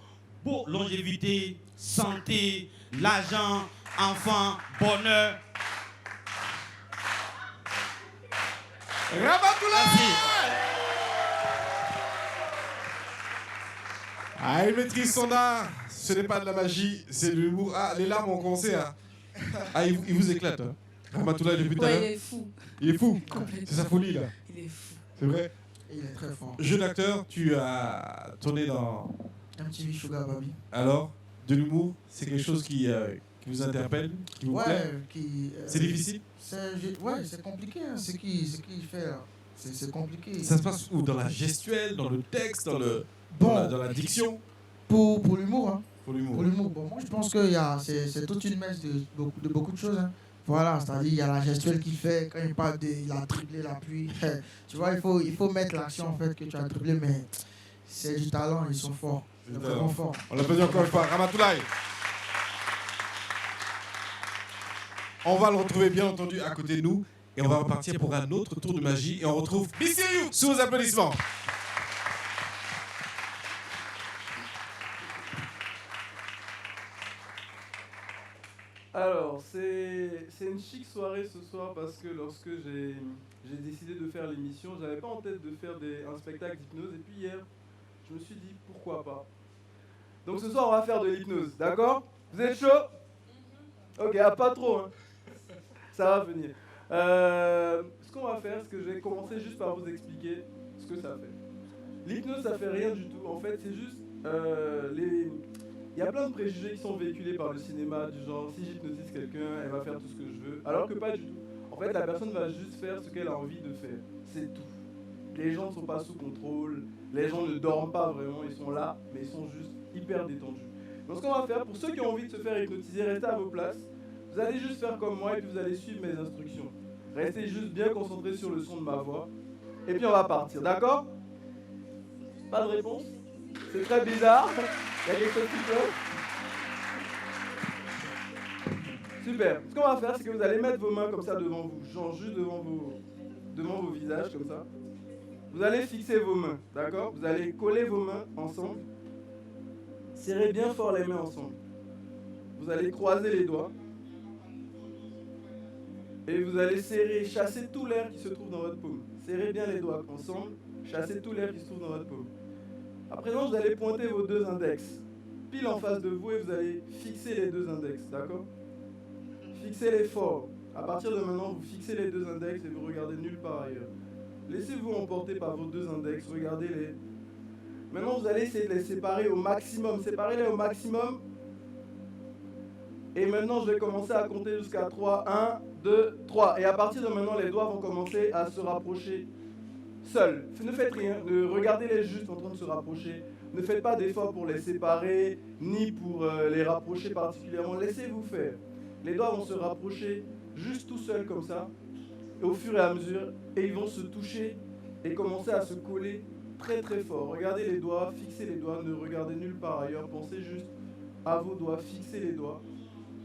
pour longévité, santé, l'argent, enfants, bonheur. Ramatoulaye! Ah, il maîtrise son art. Ce n'est pas de la magie, c'est de l'humour. Ah, les larmes ont commencé à... Ah, il vous éclate. Hein. Ramatoulaye, depuis tout à l'heure. Il est fou. Il est fou. C'est sa folie, là. Il est fou. C'est vrai. Il est très fort. Jeune acteur, tu as tourné dans... MTV Sugar Baby. Alors, de l'humour, c'est quelque chose qui vous interpelle, qui vous plaît? C'est difficile? Ouais, c'est compliqué. Hein, ce qu'il fait là. C'est compliqué. Ça se passe où? Dans la gestuelle, dans le texte, dans la diction? Pour l'humour. Hein. Pour l'humour. Bon, moi, je pense que c'est toute une messe de beaucoup de choses. Hein. Voilà, c'est-à-dire il y a la gestuelle qu'il fait quand il parle il a triplé l'appui. Tu vois, il faut mettre l'action en fait que tu as triplé, mais c'est du talent, ils sont forts. C'est vraiment fort. On l'applaudit encore une fois. Ramatoulaye. On va le retrouver bien entendu à côté de nous et on va repartir pour un autre tour de magie et on retrouve Bissiriou sous vos applaudissements. Alors, c'est une chic soirée ce soir parce que lorsque j'ai décidé de faire l'émission, j'avais pas en tête de faire un spectacle d'hypnose. Et puis hier, je me suis dit pourquoi pas. Donc ce soir, on va faire de l'hypnose, d'accord? Vous êtes chaud? Ok, pas trop, hein. Ça va venir. Ce qu'on va faire, c'est que je vais commencer juste par vous expliquer ce que ça fait. L'hypnose, ça fait rien du tout. En fait, c'est juste il y a plein de préjugés qui sont véhiculés par le cinéma, du genre si j'hypnotise quelqu'un, elle va faire tout ce que je veux, alors que pas du tout. En fait, la personne va juste faire ce qu'elle a envie de faire. C'est tout. Les gens ne sont pas sous contrôle, les gens ne dorment pas vraiment, ils sont là, mais ils sont juste hyper détendus. Donc ce qu'on va faire, pour ceux qui ont envie de se faire hypnotiser, restez à vos places. Vous allez juste faire comme moi et puis vous allez suivre mes instructions. Restez juste bien concentrés sur le son de ma voix. Et puis on va partir, d'accord? Pas de réponse? C'est très bizarre. Il y a quelque chose qui cloche? Super. Ce qu'on va faire, c'est que vous allez mettre vos mains comme ça devant vous, genre juste devant vos visages, comme ça. Vous allez fixer vos mains, d'accord? Vous allez coller vos mains ensemble. Serrez bien fort les mains ensemble. Vous allez croiser les doigts. Et vous allez serrer, chasser tout l'air qui se trouve dans votre paume. Serrez bien les doigts ensemble, chassez tout l'air qui se trouve dans votre paume. À présent, vous allez pointer vos deux index, pile en face de vous, et vous allez fixer les deux index, d'accord? Fixez-les fort. À partir de maintenant, vous fixez les deux index et vous regardez nulle part ailleurs. Laissez-vous emporter par vos deux index, regardez-les. Maintenant, vous allez essayer de les séparer au maximum. Séparez-les au maximum. Et maintenant, je vais commencer à compter jusqu'à 3. 1, 2, 3. Et à partir de maintenant, les doigts vont commencer à se rapprocher seuls. Ne faites rien. Regardez-les juste en train de se rapprocher. Ne faites pas d'efforts pour les séparer, ni pour les rapprocher particulièrement. Laissez-vous faire. Les doigts vont se rapprocher juste tout seuls comme ça, au fur et à mesure. Et ils vont se toucher et commencer à se coller très très fort. Regardez les doigts, fixez les doigts, ne regardez nulle part ailleurs. Pensez juste à vos doigts, fixez les doigts.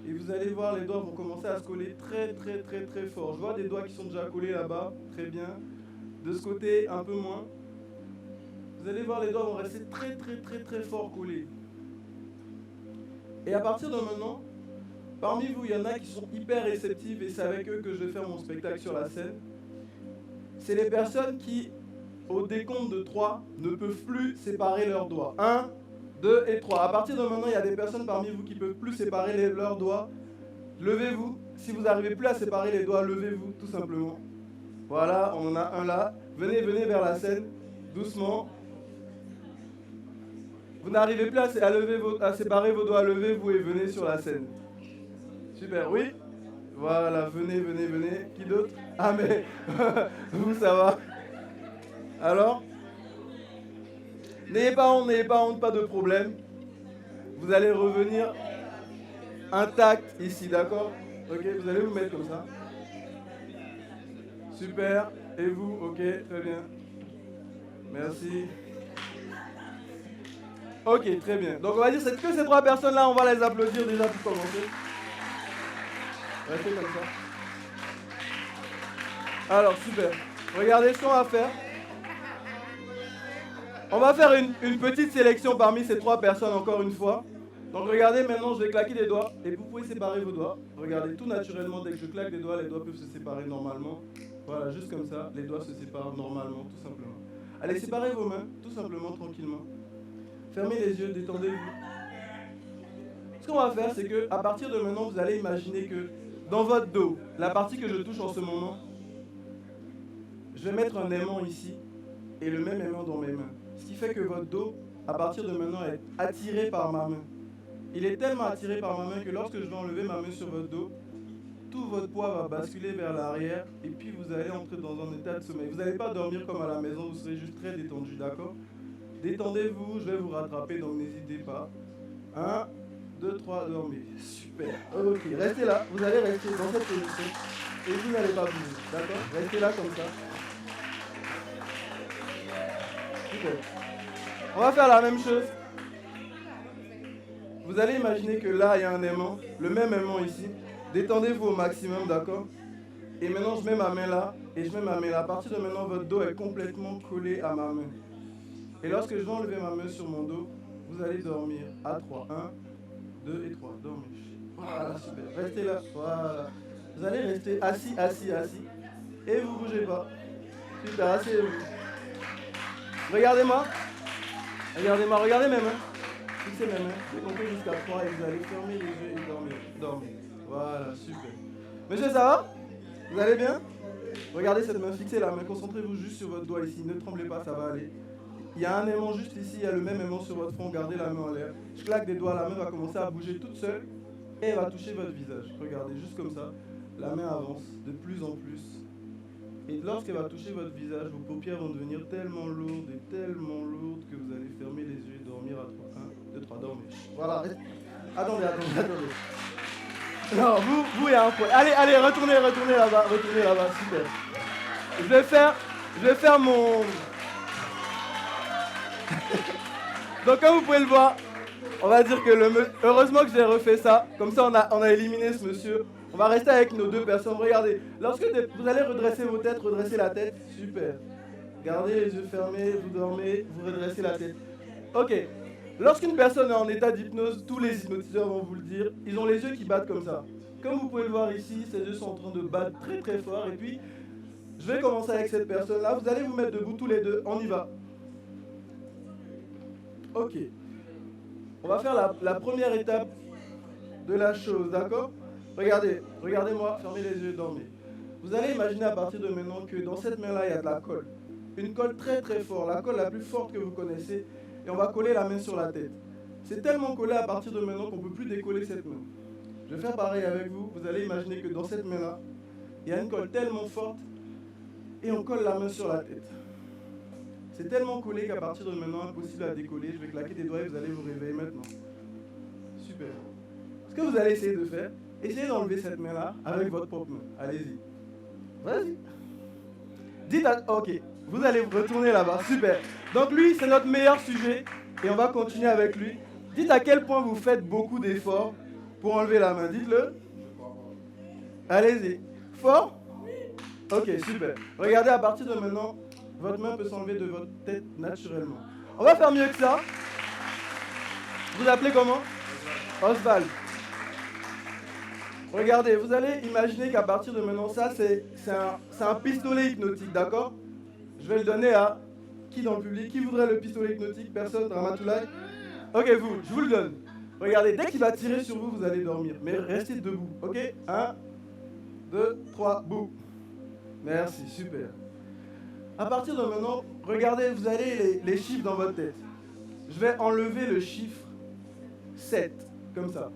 Et vous allez voir, les doigts vont commencer à se coller très très très très fort. Je vois des doigts qui sont déjà collés là-bas, très bien. De ce côté, un peu moins. Vous allez voir, les doigts vont rester très très très très fort collés. Et à partir de maintenant, parmi vous, il y en a qui sont hyper réceptifs et c'est avec eux que je vais faire mon spectacle sur la scène. C'est les personnes qui, au décompte de 3, ne peuvent plus séparer leurs doigts. 1, 2 et 3. À partir de maintenant, il y a des personnes parmi vous qui ne peuvent plus séparer leurs doigts. Levez-vous. Si vous n'arrivez plus à séparer les doigts, levez-vous tout simplement. Voilà, on en a un là. Venez vers la scène, doucement. Vous n'arrivez plus à séparer vos doigts, levez-vous et venez sur la scène. Super, oui. Voilà, venez. Qui d'autre? Ah mais, vous ça va. Alors, n'ayez pas honte, pas de problème. Vous allez revenir intact ici, d'accord? Ok, vous allez vous mettre comme ça. Super, et vous? Ok, très bien. Merci. Ok, très bien. Donc on va dire que ces 3 personnes-là, on va les applaudir déjà pour commencer. Restez comme ça. Alors, super. Regardez ce qu'on va faire. On va faire une petite sélection parmi ces 3 personnes encore une fois. Donc regardez, maintenant je vais claquer des doigts et vous pouvez séparer vos doigts. Regardez, tout naturellement, dès que je claque des doigts, les doigts peuvent se séparer normalement. Voilà, juste comme ça, les doigts se séparent normalement, tout simplement. Allez, séparez vos mains, tout simplement, tranquillement. Fermez les yeux, détendez-vous. Ce qu'on va faire, c'est que à partir de maintenant, vous allez imaginer que dans votre dos, la partie que je touche en ce moment, je vais mettre un aimant ici et le même aimant dans mes mains. Ce qui fait que votre dos, à partir de maintenant, est attiré par ma main. Il est tellement attiré par ma main que lorsque je vais enlever ma main sur votre dos, tout votre poids va basculer vers l'arrière et puis vous allez entrer dans un état de sommeil. Vous n'allez pas dormir comme à la maison, vous serez juste très détendu, d'accord? Détendez-vous, je vais vous rattraper, donc n'hésitez pas. 1, 2, 3, dormez. Super. Ok, restez là, vous allez rester dans cette position et vous n'allez pas bouger, d'accord? Restez là comme ça. Super. On va faire la même chose. Vous allez imaginer que là, il y a un aimant, le même aimant ici. Détendez-vous au maximum, d'accord? Et maintenant, je mets ma main là, et je mets ma main là. À partir de maintenant, votre dos est complètement collé à ma main. Et lorsque je vais enlever ma main sur mon dos, vous allez dormir à 3. 1, 2 et 3. Dormez. Voilà, super. Restez là. Voilà. Vous allez rester assis. Et vous ne bougez pas. Super, asseyez-vous. Regardez-moi. Regardez mes mains. Fixez mes mains. Je vais compter jusqu'à 3 et vous allez fermer les yeux et dormir. Voilà, super. Monsieur, ça va? Vous allez bien? Regardez cette main, fixez la main. Concentrez-vous juste sur votre doigt ici. Ne tremblez pas, ça va aller. Il y a un aimant juste ici, il y a le même aimant sur votre front. Gardez la main en l'air. Je claque des doigts, la main va commencer à bouger toute seule et elle va toucher votre visage. Regardez, juste comme ça. La main avance de plus en plus. Et lorsqu'elle va toucher votre visage, vos paupières vont devenir tellement lourdes que vous allez fermer les yeux et dormir à 3. 1, 2, 3, dormez. Voilà. Attendez. Non, vous, il y a un point. Allez, retournez là-bas, super. Je vais faire mon... Donc comme vous pouvez le voir, on va dire que heureusement que j'ai refait ça. Comme ça, on a éliminé ce monsieur. On va rester avec nos 2 personnes. Regardez, lorsque vous allez redresser vos têtes, redresser la tête. Super. Gardez les yeux fermés, vous dormez, vous redressez la tête. Ok. Lorsqu'une personne est en état d'hypnose, tous les hypnotiseurs vont vous le dire, ils ont les yeux qui battent comme ça. Comme vous pouvez le voir ici, ses yeux sont en train de battre très très fort. Et puis, je vais commencer avec cette personne-là. Vous allez vous mettre debout tous les 2. On y va. Ok. On va faire la première étape de la chose, d'accord? Regardez-moi, fermez les yeux, dormez. Vous allez imaginer à partir de maintenant que dans cette main-là, il y a de la colle. Une colle très très forte, la colle la plus forte que vous connaissez. Et on va coller la main sur la tête. C'est tellement collé à partir de maintenant qu'on ne peut plus décoller cette main. Je vais faire pareil avec vous. Vous allez imaginer que dans cette main-là, il y a une colle tellement forte et on colle la main sur la tête. C'est tellement collé qu'à partir de maintenant, impossible à décoller. Je vais claquer des doigts et vous allez vous réveiller maintenant. Super. Ce que vous allez essayer de faire, essayez d'enlever cette main-là avec votre propre main. Allez-y. Vas-y. Dites à... Ok. Vous allez vous retourner là-bas. Super. Donc lui, c'est notre meilleur sujet. Et on va continuer avec lui. Dites à quel point vous faites beaucoup d'efforts pour enlever la main, dites-le. Allez-y. Fort? Ok, super. Regardez, à partir de maintenant, votre main peut s'enlever de votre tête naturellement. On va faire mieux que ça. Vous appelez comment? Oswald. Regardez, vous allez imaginer qu'à partir de maintenant, ça c'est un pistolet hypnotique, d'accord? Je vais le donner à qui dans le public? Qui voudrait le pistolet hypnotique? Personne? Ramatoulaye? Ok, vous, je vous le donne. Regardez, dès qu'il va tirer sur vous, vous allez dormir. Mais restez debout, ok? 1, 2, 3, boum. Merci, super. À partir de maintenant, regardez, vous avez les chiffres dans votre tête. Je vais enlever le chiffre 7, comme ça.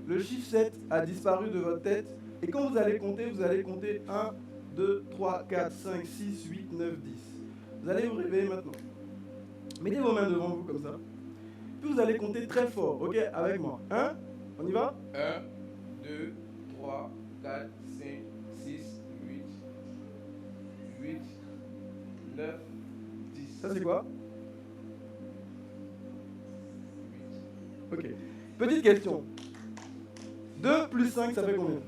Le chiffre 7 a disparu de votre tête. Et quand vous allez compter 1, 2, 3, 4, 5, 6, 8, 9, 10. Vous allez vous réveiller maintenant. Mettez vos mains devant vous comme ça. Puis vous allez compter très fort, ok? Avec moi. 1, on y va? 1, 2, 3, 4, 5, 6, 8, 8, 9, 10. Ça c'est quoi? Ok. Petite question. 2 plus 5, ça fait combien?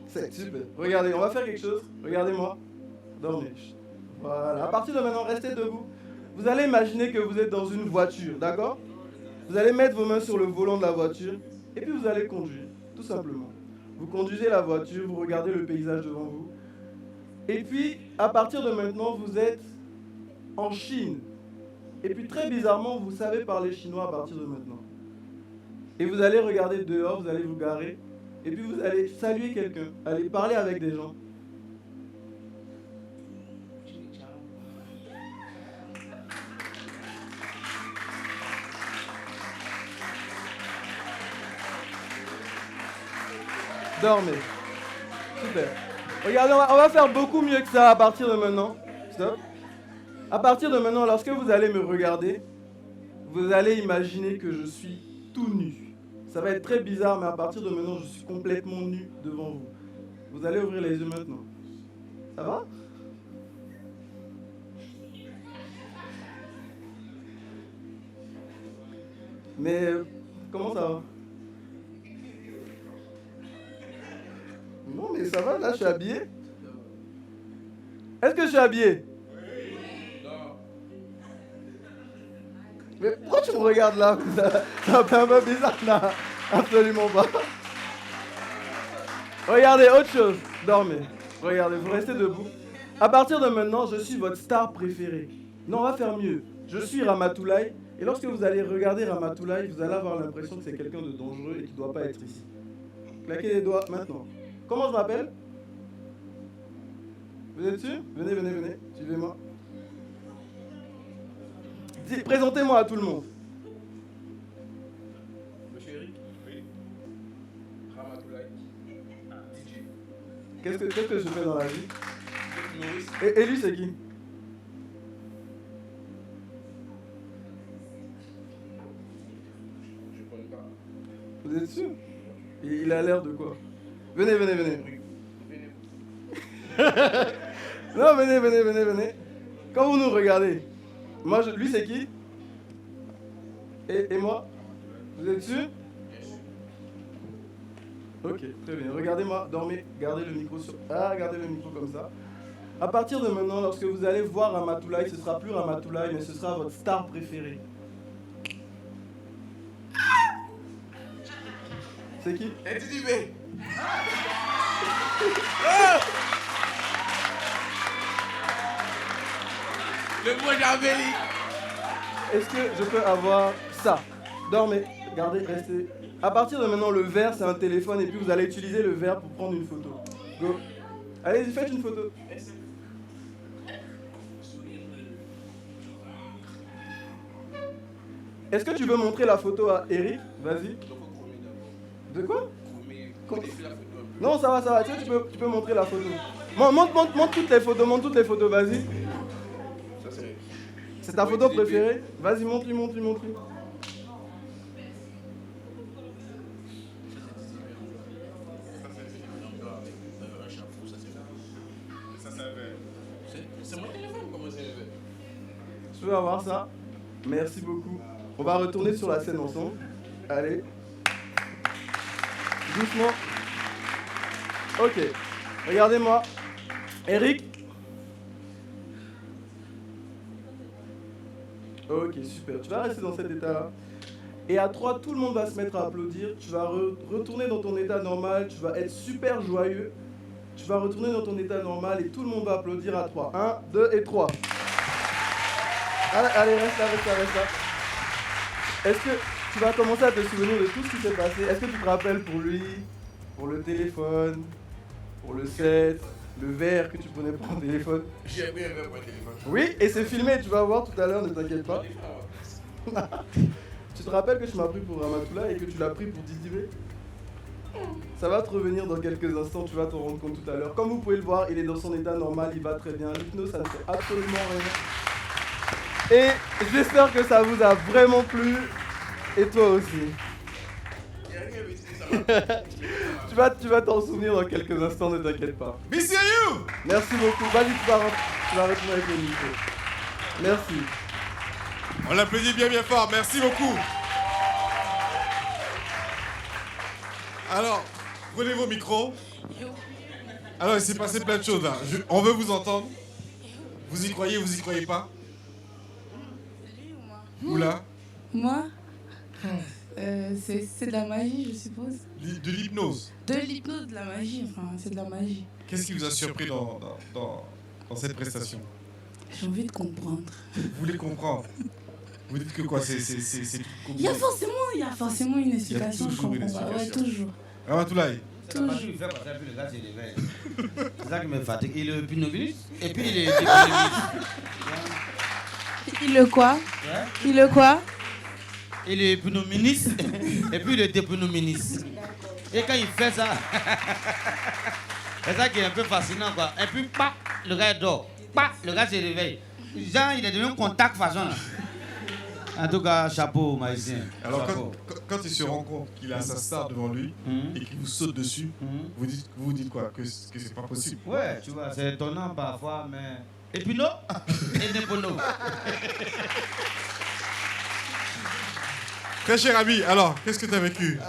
7, super. Regardez, on va faire quelque chose. Regardez-moi. Dormez. Voilà. À partir de maintenant, restez debout. Vous allez imaginer que vous êtes dans une voiture, d'accord? Vous allez mettre vos mains sur le volant de la voiture et puis vous allez conduire, tout simplement. Vous conduisez la voiture, vous regardez le paysage devant vous. Et puis, à partir de maintenant, vous êtes en Chine. Et puis, très bizarrement, vous savez parler chinois à partir de maintenant. Et vous allez regarder dehors, vous allez vous garer. Et puis, vous allez saluer quelqu'un, aller parler avec des gens. Dormez. Super. Regardez, on va faire beaucoup mieux que ça à partir de maintenant. Stop. À partir de maintenant, lorsque vous allez me regarder, vous allez imaginer que je suis tout nu. Ça va être très bizarre, mais à partir de maintenant, je suis complètement nu devant vous. Vous allez ouvrir les yeux maintenant. Ça va? Mais comment ça va? Non, mais ça va, là, je suis habillé. Est-ce que je suis habillé? Oui. Non. Mais pourquoi tu me regardes là? Ça fait un peu bizarre, là. Absolument pas. Regardez, autre chose. Dormez. Regardez, vous restez debout. À partir de maintenant, je suis votre star préférée. Non, on va faire mieux. Je suis Ramatoulaye. Et lorsque vous allez regarder Ramatoulaye, vous allez avoir l'impression que c'est quelqu'un de dangereux et qui ne doit pas être ici. Claquez les doigts maintenant. Comment je m'appelle? Vous êtes sûr? Venez, venez, venez. Suivez-moi. Présentez-moi à tout le monde. Monsieur Eric? Oui. Ramatoulaye. DJ. Qu'est-ce que je fais dans la vie? Et lui, c'est qui? Je connais pas. Vous êtes sûr? Il a l'air de quoi? Venez, venez, venez. Non, venez, venez, venez, venez. Quand vous nous regardez, moi, lui, c'est qui? Et moi? Vous êtes sûr? Ok, très bien. Regardez-moi, dormez, gardez le micro sur... Ah, gardez le micro comme ça. À partir de maintenant, lorsque vous allez voir Ramatoulaye, ce sera plus Ramatoulaye, mais ce sera votre star préférée. C'est qui? Intitulé. Le mot d'Amélie. Est-ce que je peux avoir ça? Dormez, gardez, restez. À partir de maintenant, le verre, c'est un téléphone et puis vous allez utiliser le verre pour prendre une photo. Go. Allez-y, faites une photo. Est-ce que tu veux montrer la photo à Eric? Vas-y. De quoi? Non, ça va, ça va. Tu peux montrer la photo. Montre toutes les photos, vas-y. C'est ta photo préférée? Vas-y, montre-lui. C'est mon téléphone, comment c'est levé? Je veux avoir ça. Merci beaucoup. On va retourner sur la scène ensemble. Allez. Doucement. Ok. Regardez-moi. Eric. Ok, super. Tu vas rester dans cet état-là. Et à 3, tout le monde va se mettre à applaudir. Tu vas retourner dans ton état normal. Tu vas être super joyeux. Tu vas retourner dans ton état normal et tout le monde va applaudir à 3. 1, 2 et 3. Allez, reste là. Est-ce que tu vas commencer à te souvenir de tout ce qui s'est passé? Est-ce que tu te rappelles pour lui, pour le téléphone, pour le set, le verre que tu prenais pour le téléphone? J'ai pris un verre pour le téléphone. Oui, et c'est filmé, tu vas voir tout à l'heure, ne t'inquiète pas. Tu te rappelles que tu m'as pris pour Ramatoula et que tu l'as pris pour Didibé? Ça va te revenir dans quelques instants, tu vas t'en rendre compte tout à l'heure. Comme vous pouvez le voir, il est dans son état normal, il va très bien. L'hypnose, ça ne fait absolument rien. Et j'espère que ça vous a vraiment plu. Et toi aussi. Tu vas t'en souvenir dans quelques instants, ne t'inquiète pas. Be serious! Merci beaucoup. Vas-y, tu vas retourner avec le micro. Merci. On l'applaudit bien fort, merci beaucoup. Alors, prenez vos micros. Alors, il s'est passé plein de choses là. On veut vous entendre. Vous y croyez pas? Oula. Moi c'est de la magie, je suppose. De l'hypnose. De l'hypnose, de la magie, enfin, c'est de la magie. Qu'est-ce qui vous a surpris dans cette prestation? J'ai envie de comprendre. Vous voulez comprendre? Vous dites que quoi? C'est Il y a forcément une explication. Il y a toujours une Ouais, explication. toujours. Ramatoulaye. C'est la partie où il fait passer, puis le gars se réveille. C'est ça qui me fatigue. Il est hypnobiliste et puis il est hypnobiliste. Il le quoi? Ouais. Il le quoi? Il est hypnoministre et puis il est dépnoministre. Et quand il fait ça, c'est ça qui est un peu fascinant quoi. Et puis, pas, le gars dort. Pas, le gars se réveille. Genre, il est devenu contact façon. En tout cas, chapeau, magicien. Alors, quand il se rend compte qu'il a sa star devant lui et qu'il vous saute dessus, vous dites quoi? Que c'est pas possible? Ouais, tu vois, c'est étonnant parfois, mais. Et puis non, et Népono. Très cher ami, alors, qu'est-ce que tu as vécu?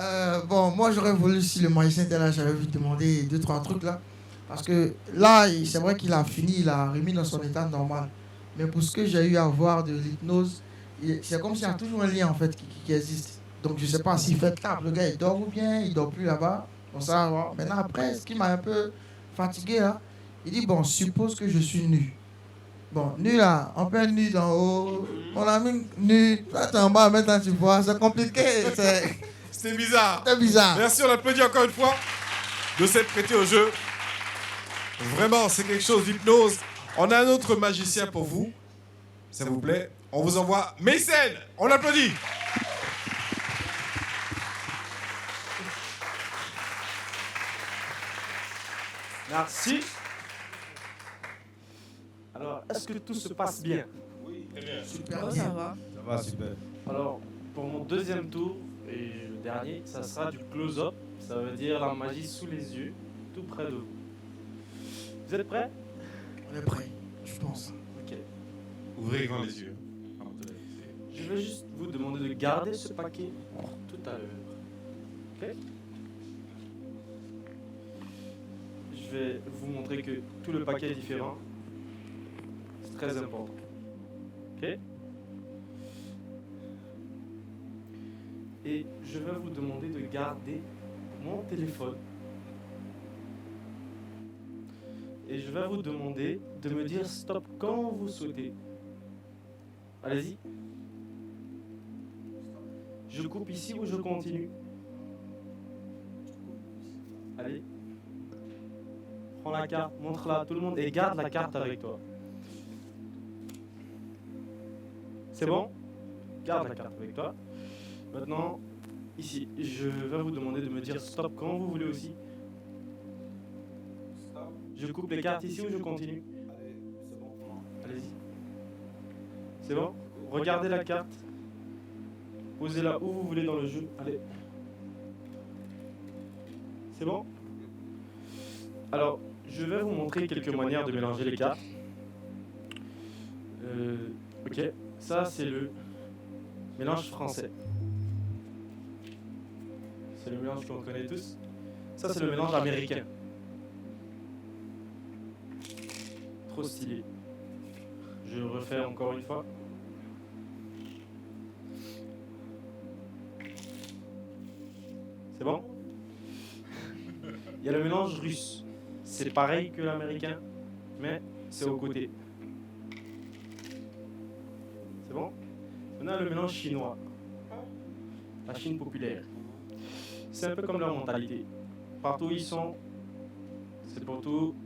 Bon, moi j'aurais voulu, si le magicien était là, j'aurais voulu demander 2-3 trucs là. Parce que là, c'est vrai qu'il a fini, il a remis dans son état normal. Mais pour ce que j'ai eu à voir de l'hypnose, c'est comme s'il y a toujours un lien en fait qui existe. Donc je sais pas s'il fait table, le gars il dort ou bien il dort plus là-bas. Bon, ça, bon. Maintenant après, ce qui m'a un peu fatigué là, il dit bon, suppose que je suis nu. Bon, nu là, on peut être nu d'en haut, on a mis nu, là t'es en bas, maintenant tu vois, c'est compliqué. C'était bizarre. C'était bizarre. Merci, on applaudit encore une fois de s'être prêté au jeu. Vraiment, c'est quelque chose d'hypnose. On a un autre magicien pour vous. Ça vous plaît? On vous envoie Mécène. On l'applaudit. Merci. Alors, est-ce que tout se passe bien? Oui, très bien. Super Ça bien. va. Ça va, super. Alors, pour mon deuxième tour, et le dernier, ça sera du close-up. Ça veut dire la magie sous les yeux, tout près de vous. Vous êtes prêts? On est prêt, je pense. Ok. Ouvrez grand les yeux. Je vais juste vous demander de garder ce paquet pour tout à l'heure. Ok? Je vais vous montrer que tout le paquet est différent. C'est très important. Ok? Et je vais vous demander de garder mon téléphone. Et je vais vous demander de me dire stop quand vous souhaitez. Allez-y. Je coupe ici ou je continue? Allez. Prends la carte, montre-la à tout le monde et garde la carte avec toi. C'est bon? Garde la carte avec toi. Maintenant, ici, je vais vous demander de me dire stop quand vous voulez aussi. Stop. Je coupe les cartes ici ou je continue? Allez, c'est bon. Allez-y. C'est bon? Regardez la carte. Posez-la où vous voulez dans le jeu. Allez. C'est bon? Alors, je vais vous montrer quelques manières de mélanger les cartes. Ok, ça c'est le mélange français. C'est le mélange qu'on connaît tous. Ça, c'est le mélange américain. Trop stylé. Je le refais encore une fois. C'est bon? Il y a le mélange russe. C'est pareil que l'américain, mais c'est au côté. C'est bon? Maintenant, le mélange chinois. La Chine populaire. C'est un peu comme leur mentalité. Partout où ils sont, c'est pour tout.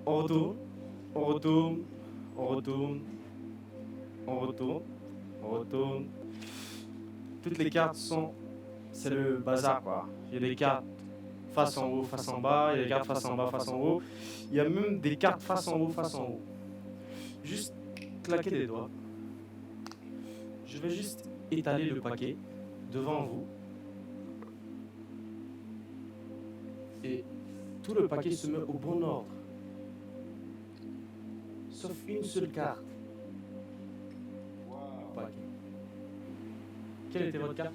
On retourne, on retourne, on retourne, on retourne, on retourne. Toutes les cartes sont... C'est le bazar, quoi. Il y a des cartes face en haut, face en bas. Il y a des cartes face en bas, face en haut. Il y a même des cartes face en haut, face en haut. Juste claquer des doigts. Je vais juste étaler le paquet devant vous. Et tout le paquet se met au bon ordre. Sauf une seule carte. Paquet. Quelle était votre carte?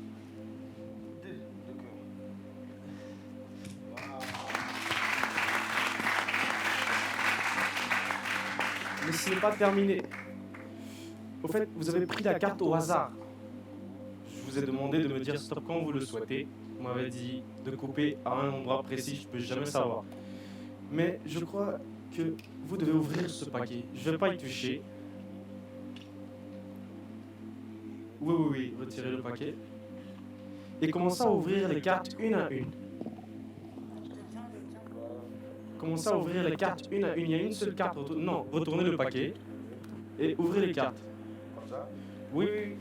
Mais ce n'est pas terminé. Au fait, vous avez pris la carte au hasard. Je vous ai demandé de me dire stop quand vous le souhaitez. Vous m'avez dit de couper à un endroit précis, je ne peux jamais savoir. Mais je crois que vous devez ouvrir ce paquet. Je ne vais pas y toucher. Oui, retirez le paquet. Et commencez à ouvrir les cartes une à une. Commencez à ouvrir les cartes une à une. Il y a une seule carte. Non, retournez le paquet et ouvrez les cartes. Comme ça? Oui.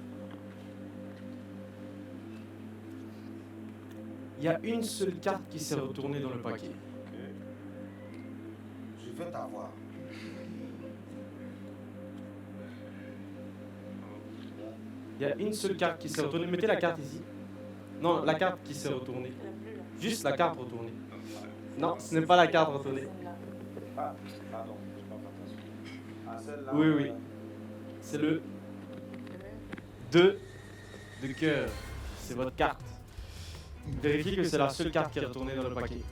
Il y a une seule carte qui s'est retournée dans le paquet. Ok. Je vais t'avoir. Il y a une seule carte qui s'est retournée. Mettez la carte ici. Non, la carte qui s'est retournée. Juste la carte retournée. Non, ce n'est pas la carte retournée. Ah, pardon, je n'ai pas fait attention. Ah, celle-là. Oui. C'est le 2 de cœur. C'est votre carte. Vérifiez que c'est la seule carte qui est retournée dans le paquet.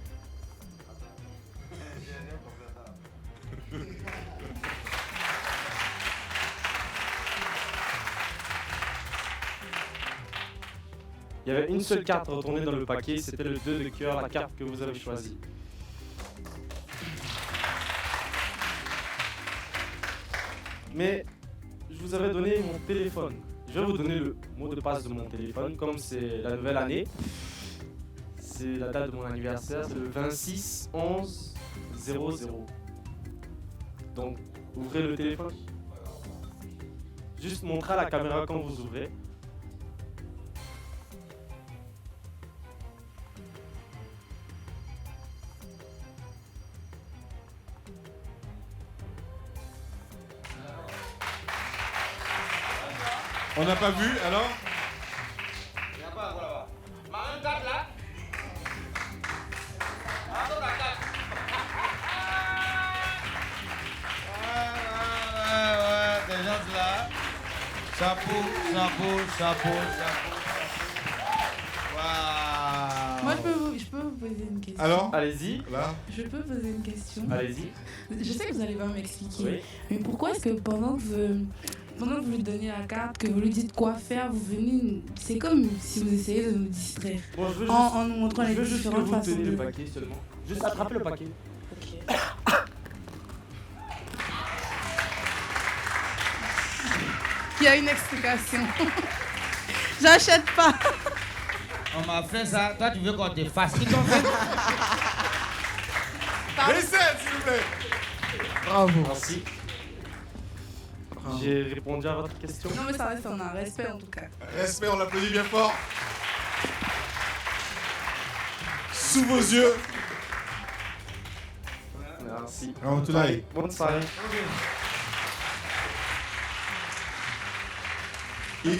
Il y avait une seule carte retournée dans le paquet, c'était le 2 de cœur, la carte que vous avez choisie. Mais je vous avais donné mon téléphone. Je vais vous donner le mot de passe de mon téléphone, comme c'est la nouvelle année. C'est la date de mon anniversaire, c'est le 26 11 00. Donc, ouvrez le téléphone. Juste montrez à la caméra quand vous ouvrez. On n'a pas vu, alors? Il n'y a pas, voilà. Ma une carte là. Ah, dans la carte. Ouais, des gens là. Chapeau. Waouh. Moi, je peux vous poser une question. Alors? Allez-y. Là. Je peux poser une question. Allez-y. Je sais que vous allez pas m'expliquer. Oui. Mais pourquoi est-ce que pendant que vous lui donnez la carte, que vous lui dites quoi faire, vous venez... C'est comme si vous essayez de nous distraire. Bon, je veux En nous montrant les juste que différentes vous façons tenez de... le paquet seulement. Juste attrapez le paquet. Ok. Il y a une explication. J'achète pas. On m'a fait ça. Toi, tu veux qu'on te fasse. Ils t'ont fait. Laissez, s'il vous plaît. Bravo. Merci. J'ai répondu à votre question. Non, mais ça reste en un respect en tout cas. Respect, on l'applaudit bien fort. Sous vos yeux. Merci. Ramatoulaye. Bonne soirée.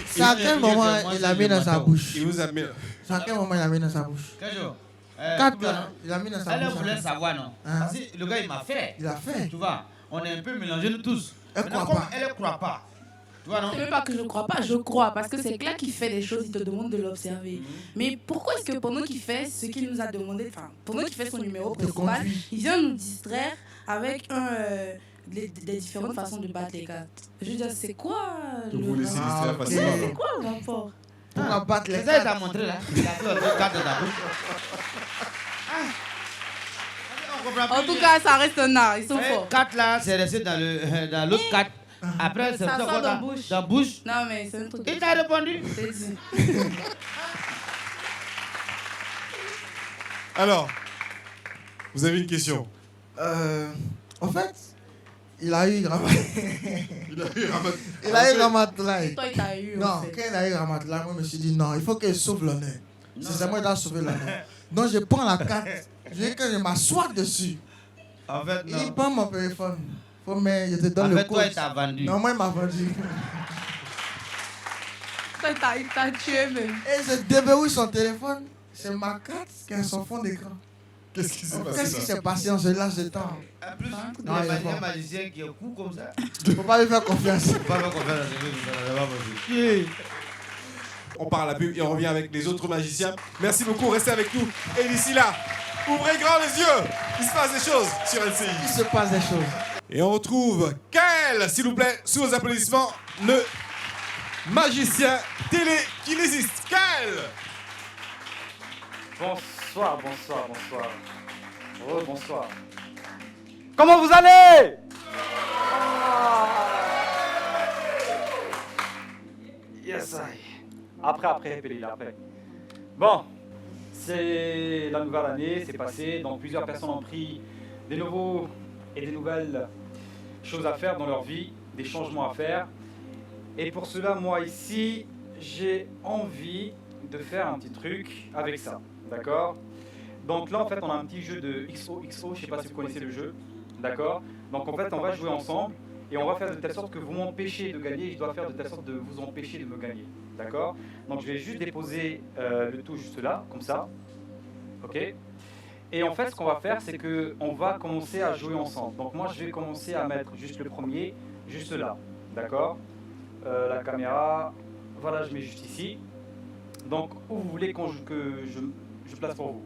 C'est à quel moment il l'a mis dans sa bouche? Il vous a mis. C'est à quel moment il l'a mis dans sa bouche? Quel jour? Quatre là, il l'a mis dans sa Elle bouche. voulait savoir, non? Hein? Parce que le gars, il m'a fait. Il a fait. Tu vois, on est un peu mélangés, nous tous. Elle Maintenant, croit comme pas. elle ne croit pas. Tu vois, non? C'est même pas que je crois pas, je crois. Parce que c'est clair qu'il fait des choses, il te demande de l'observer. Mais pourquoi est-ce que pendant qu'il fait ce qu'il nous a demandé, enfin, pendant qu'il fait son numéro principal, il vient nous distraire avec des différentes façons de battre les cartes? Je veux dire, c'est quoi Donc vous laissez distraire facilement. C'est quoi le rapport? Pour la battre les C'est ça qu'il cartes. t'a montré là. Il a fait autre carte de ta bouche. En tout cas, ça reste un art, ils sont forts. 4 là, c'est resté dans l'autre 4. Après, c'est Ça ça sort dans bouche. dans bouche. Non, mais c'est un truc. Il t'a répondu. C'est dit. Alors, vous avez une question? En fait, il a eu Il a eu Ramat. Il a eu Ramatoulaye. Toi, il t'a eu. en Non, fait. quand il a eu Ramatoulaye, moi je me suis dit non, il faut qu'il sauve l'honneur. C'est moi qui dois sauver l'honneur. Donc je prends la carte, je m'assois dessus. En fait, Il non. prend mon téléphone. Faut mais je te donne En le fait, code. toi, il t'a vendu. Non, moi il m'a vendu. Toi, il t'a tué même. Et je déverrouille son téléphone. C'est ma carte qui a son fond d'écran. Qu'est-ce qui s'est passé? Qu'est-ce qui s'est passé en ce laps de temps? En plus, Non, il est il y a fort. un magicien qui est cool comme ça. Faut pas lui faire confiance. Faut pas faire confiance à ce gars, ça va pas. On part à la pub et on revient avec les autres magiciens. Merci beaucoup, restez avec nous. Et d'ici là, ouvrez grand les yeux. Il se passe des choses sur LCI. Il se passe des choses. Et on retrouve Kael, s'il vous plaît, sous vos applaudissements, le magicien télékinésiste. Kael! Bonsoir, bonsoir, bonsoir. Oh, bonsoir. Comment vous allez? Yes, I. Après, Pélil, après. Bon, c'est la nouvelle année, c'est passé, donc plusieurs personnes ont pris des nouveaux et des nouvelles choses à faire dans leur vie, des changements à faire. Et pour cela, moi ici, j'ai envie de faire un petit truc avec ça, d'accord? Donc là, en fait, on a un petit jeu de XOXO, je sais pas si vous connaissez le jeu, d'accord? Donc en fait, on va jouer ensemble et on va faire de telle sorte que vous m'empêchez de gagner et je dois faire de telle sorte de vous empêcher de me gagner, d'accord? Donc je vais juste déposer le tout juste là, comme ça, ok? Et en fait, ce qu'on va faire, c'est qu'on va commencer à jouer ensemble. Donc moi, je vais commencer à mettre juste le premier, juste là, d'accord? La caméra, voilà, je mets juste ici. Donc, où vous voulez que je place pour vous?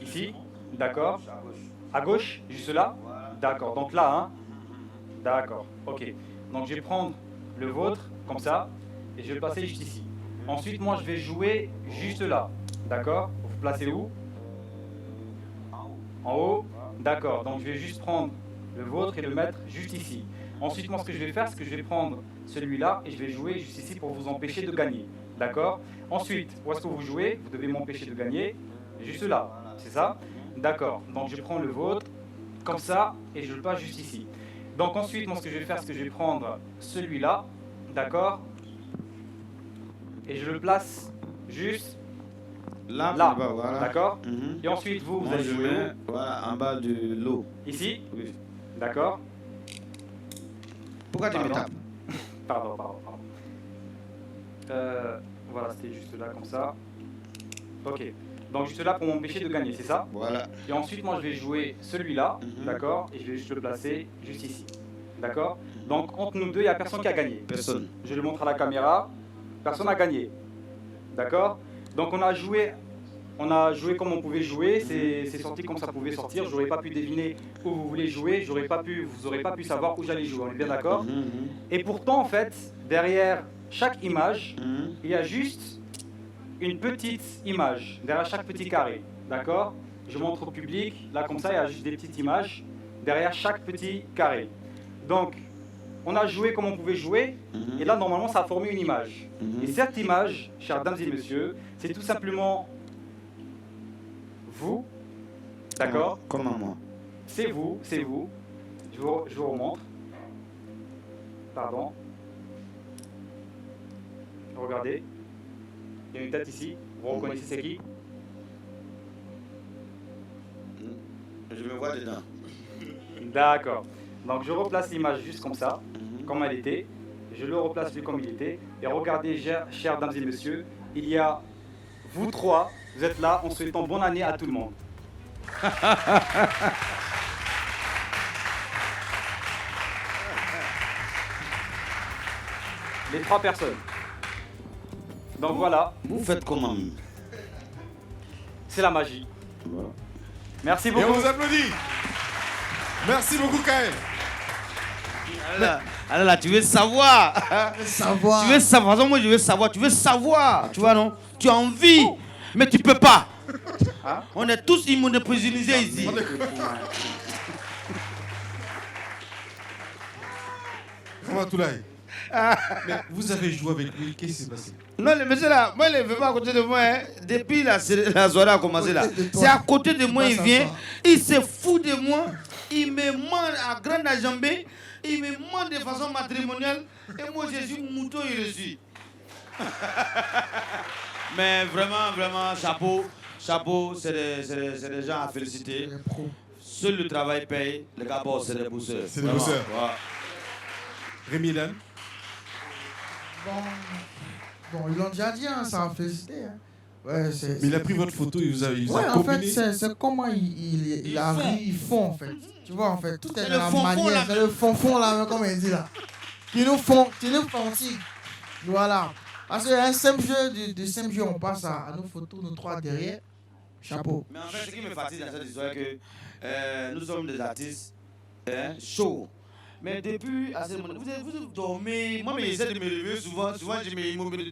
Ici, d'accord. À gauche, juste là. D'accord, donc là, hein. D'accord, ok. Donc, je vais prendre le vôtre, comme ça, et je vais le placer juste ici. Ensuite, moi, je vais jouer juste là. D'accord? Vous vous placez où? En haut. D'accord, donc je vais juste prendre le vôtre et le mettre juste ici. Ensuite, moi, ce que je vais faire, c'est que je vais prendre celui-là et je vais jouer juste ici pour vous empêcher de gagner. D'accord? Ensuite, où est-ce que vous jouez? Vous devez m'empêcher de gagner. Juste là, c'est ça? D'accord, donc je prends le vôtre, comme ça, et je le passe juste ici. Donc ensuite, moi, ce que je vais faire, c'est que je vais prendre celui-là, d'accord? Et je le place juste Là, là, voilà. d'accord? Mhm. Et ensuite, vous Moi, allez je jouer mets, où? voilà, en bas de l'eau. Ici? Oui. D'accord? Pourquoi tu me tapes? Pardon. Voilà, c'était juste là, comme ça. Ok. Donc juste là pour m'empêcher de gagner, c'est ça? Voilà. Et ensuite, moi, je vais jouer celui-là, Mhm. d'accord? Et je vais juste le placer juste ici. D'accord? Donc entre nous deux, il n'y a personne qui a gagné. Personne. Je le montre à la caméra. Personne n'a gagné. D'accord? Donc on a joué comme on pouvait jouer. C'est sorti comme ça pouvait sortir. J'aurais pas pu deviner où vous voulez jouer. Vous n'aurez pas pu savoir où j'allais jouer. On est bien d'accord? Mhm. Et pourtant, en fait, derrière chaque image, Mhm. il y a juste une petite image, derrière chaque petit carré. D'accord? Je montre au public. Là, comme ça, il y a juste des petites images derrière chaque petit carré. Donc, on a joué comme on pouvait jouer. Mhm. Et là, normalement, ça a formé une image. Mhm. Et cette image, chères dames et messieurs, c'est tout simplement vous. D'accord? Comment moi? C'est vous. Je vous remontre. Pardon. Regardez. Il y a une tête ici. Vous reconnaissez c'est qui? Je me vois dedans. D'accord. Donc je replace l'image juste comme ça, Mhm. comme elle était. Je le replace lui comme il était. Et regardez, chers dames et messieurs, il y a vous trois. Vous êtes là en souhaitant bonne année à tout le monde. les 3 personnes. Donc voilà. Vous faites comment? C'est la magie. Voilà. Merci Et on beaucoup. vous applaudit. Merci beaucoup, Kael. Alors là, tu veux savoir. Savoir. Tu veux savoir. Moi, je veux savoir. Tu veux savoir. Tu vois, non? Tu as envie, mais tu peux pas. Hein? On est tous immunoprésinisés ici. Ramatoulaye. Mais vous avez joué avec lui, qu'est-ce qui s'est passé? Non, le monsieur là, moi, il ne veut pas à côté de moi. Hein. Depuis la soirée a commencé là. C'est à côté de moi, il vient. Il se fout de moi. Il me ment à grande enjambée. Il me ment de façon matrimoniale. Et moi, je suis mouton et reçu. Mais vraiment, vraiment, chapeau. Chapeau, c'est des gens à féliciter. Seul le travail paye. Les gars, bon, c'est des bosseurs. C'est des bosseurs. Ouais. Rémi et Dan. Bon, ils l'ont déjà dit, hein, ça a félicité. Hein. Ouais, mais il a pris votre photo, il vous a en fait, c'est comment il arrive, ils font en fait. Tu vois, en fait, tout est dans la manière. C'est le fond là, comme il dit là. Qui nous font aussi. Voilà. Parce qu'un simple jeu, de simple jeu, on passe à nos photos, nos 3 derrière. Chapeau. Mais en fait, ce qui me fatigue dans cette histoire, c'est que nous sommes des artistes chauds. Mais depuis, à ce moment, vous dormez. Moi, j'essaie de me lever souvent je m'immobilise.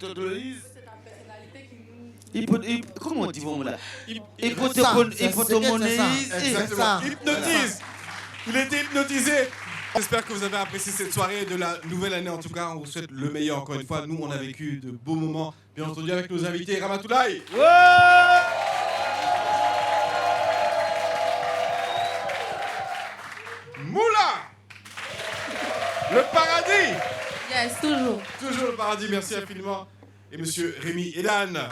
Comment on dit bon là? Hypotomonise. Exactement. Hypnotise. Il était hypnotisé. J'espère que vous avez apprécié cette soirée de la nouvelle année. En tout cas, on vous souhaite le meilleur encore une fois. Nous, on a vécu de beaux moments, bien entendu, avec nos invités. Ramatoulaye. Moula. Le paradis. Yes, toujours. Toujours le paradis, merci infiniment. Et monsieur Rémi et Dan.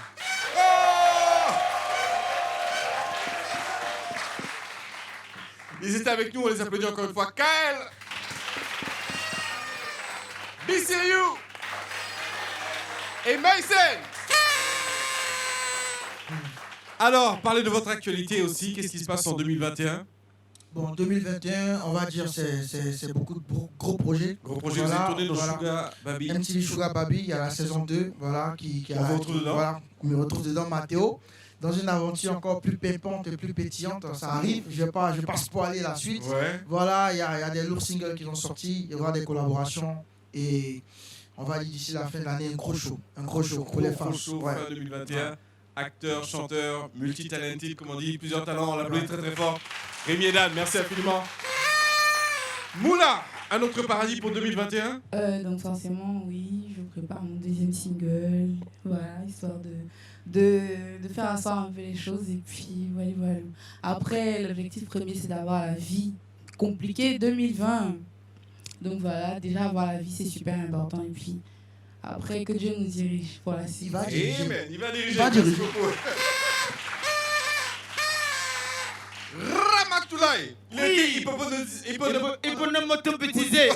Ils étaient avec nous, on les applaudit encore une fois. Kael, Bissiriou et Maïsen. Alors, parlez de votre actualité aussi. Qu'est-ce qui se passe en 2021? Bon, 2021, on va dire c'est beaucoup de gros projets. Gros projets, vous êtes tourné dans Sugar Baby. MTV Sugar Baby, il y a la saison 2, voilà, on vous retrouve dedans. Voilà, on me retrouve dedans, Mathéo. Dans une aventure encore plus pépante et plus pétillante, ça arrive. Je vais pas spoiler la suite. Ouais. Voilà, il y a des lourds singles qui sont sortis, il y aura des collaborations et on va dire d'ici la fin de l'année un gros show pour les fans. Gros show fin 2021. Acteur, chanteur, multi-talented, comme on dit, plusieurs talents, on l'applaudit très très fort. Rémi et Dan, merci infiniment. Moula, un autre paradis pour 2021? Donc forcément, oui, je prépare mon 2e single, voilà, histoire de faire asseoir un peu les choses et puis voilà. Après, l'objectif premier, c'est d'avoir la vie compliquée 2020. Donc voilà, déjà avoir la vie, c'est super important et puis après, que Dieu nous dirige. Voilà, il va diriger. Amen. Il va diriger. Merci beaucoup. Ramatoulaye. Oui. Il peut ne m'auto-bêtiser.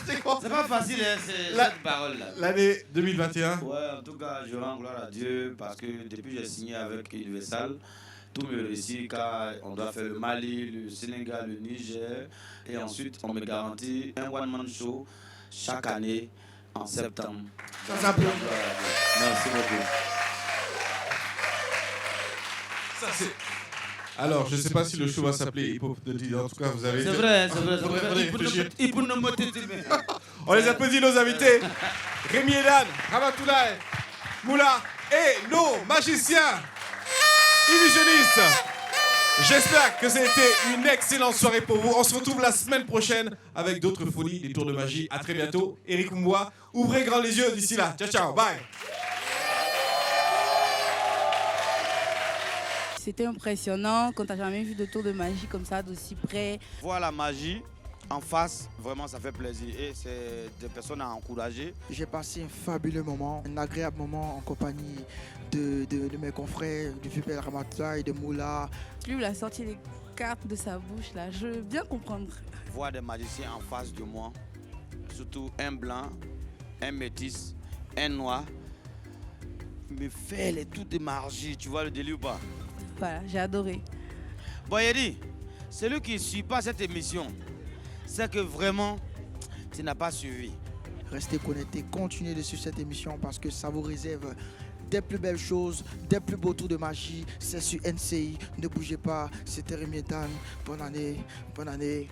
C'est pas facile, cette parole-là. L'année 2021. Ouais, en tout cas, je rends gloire à Dieu parce que depuis que j'ai signé avec Universal, tout me réussit car on doit faire le Mali, le Sénégal, le Niger. Et ensuite, on me garantit un one-man show chaque année en septembre. Merci beaucoup. Ça, c'est... Alors, je ne sais pas si le show va s'appeler Hip Hop de Didi. En tout cas, vous avez... C'est vrai. On les applaudit, nos invités. Rémi et Dan, Ramatoulaye, Moula et nos magiciens illusionnistes. J'espère que ça a été une excellente soirée pour vous. On se retrouve la semaine prochaine avec d'autres folies, des tours de magie. À très bientôt. Eric Mboua, ouvrez grand les yeux d'ici là. Ciao, ciao, bye. C'était impressionnant quand t'as jamais vu de tour de magie comme ça, d'aussi près. Voir la magie en face, vraiment ça fait plaisir et c'est des personnes à encourager. J'ai passé un fabuleux moment, un agréable moment en compagnie de mes confrères, du vieux père Ramatoulaye, de Moula. Lui, il a sorti les cartes de sa bouche là, je veux bien comprendre. Voir des magiciens en face de moi, surtout un blanc, un métis, un noir, me fait les tours de magie, tu vois le délire ou pas? Voilà, j'ai adoré. Bon, Yedi, celui qui ne suit pas cette émission, c'est que vraiment, tu n'as pas suivi. Restez connectés, continuez de suivre cette émission parce que ça vous réserve des plus belles choses, des plus beaux tours de magie. C'est sur NCI. Ne bougez pas. C'était Rémi Dan. Bonne année. Bonne année.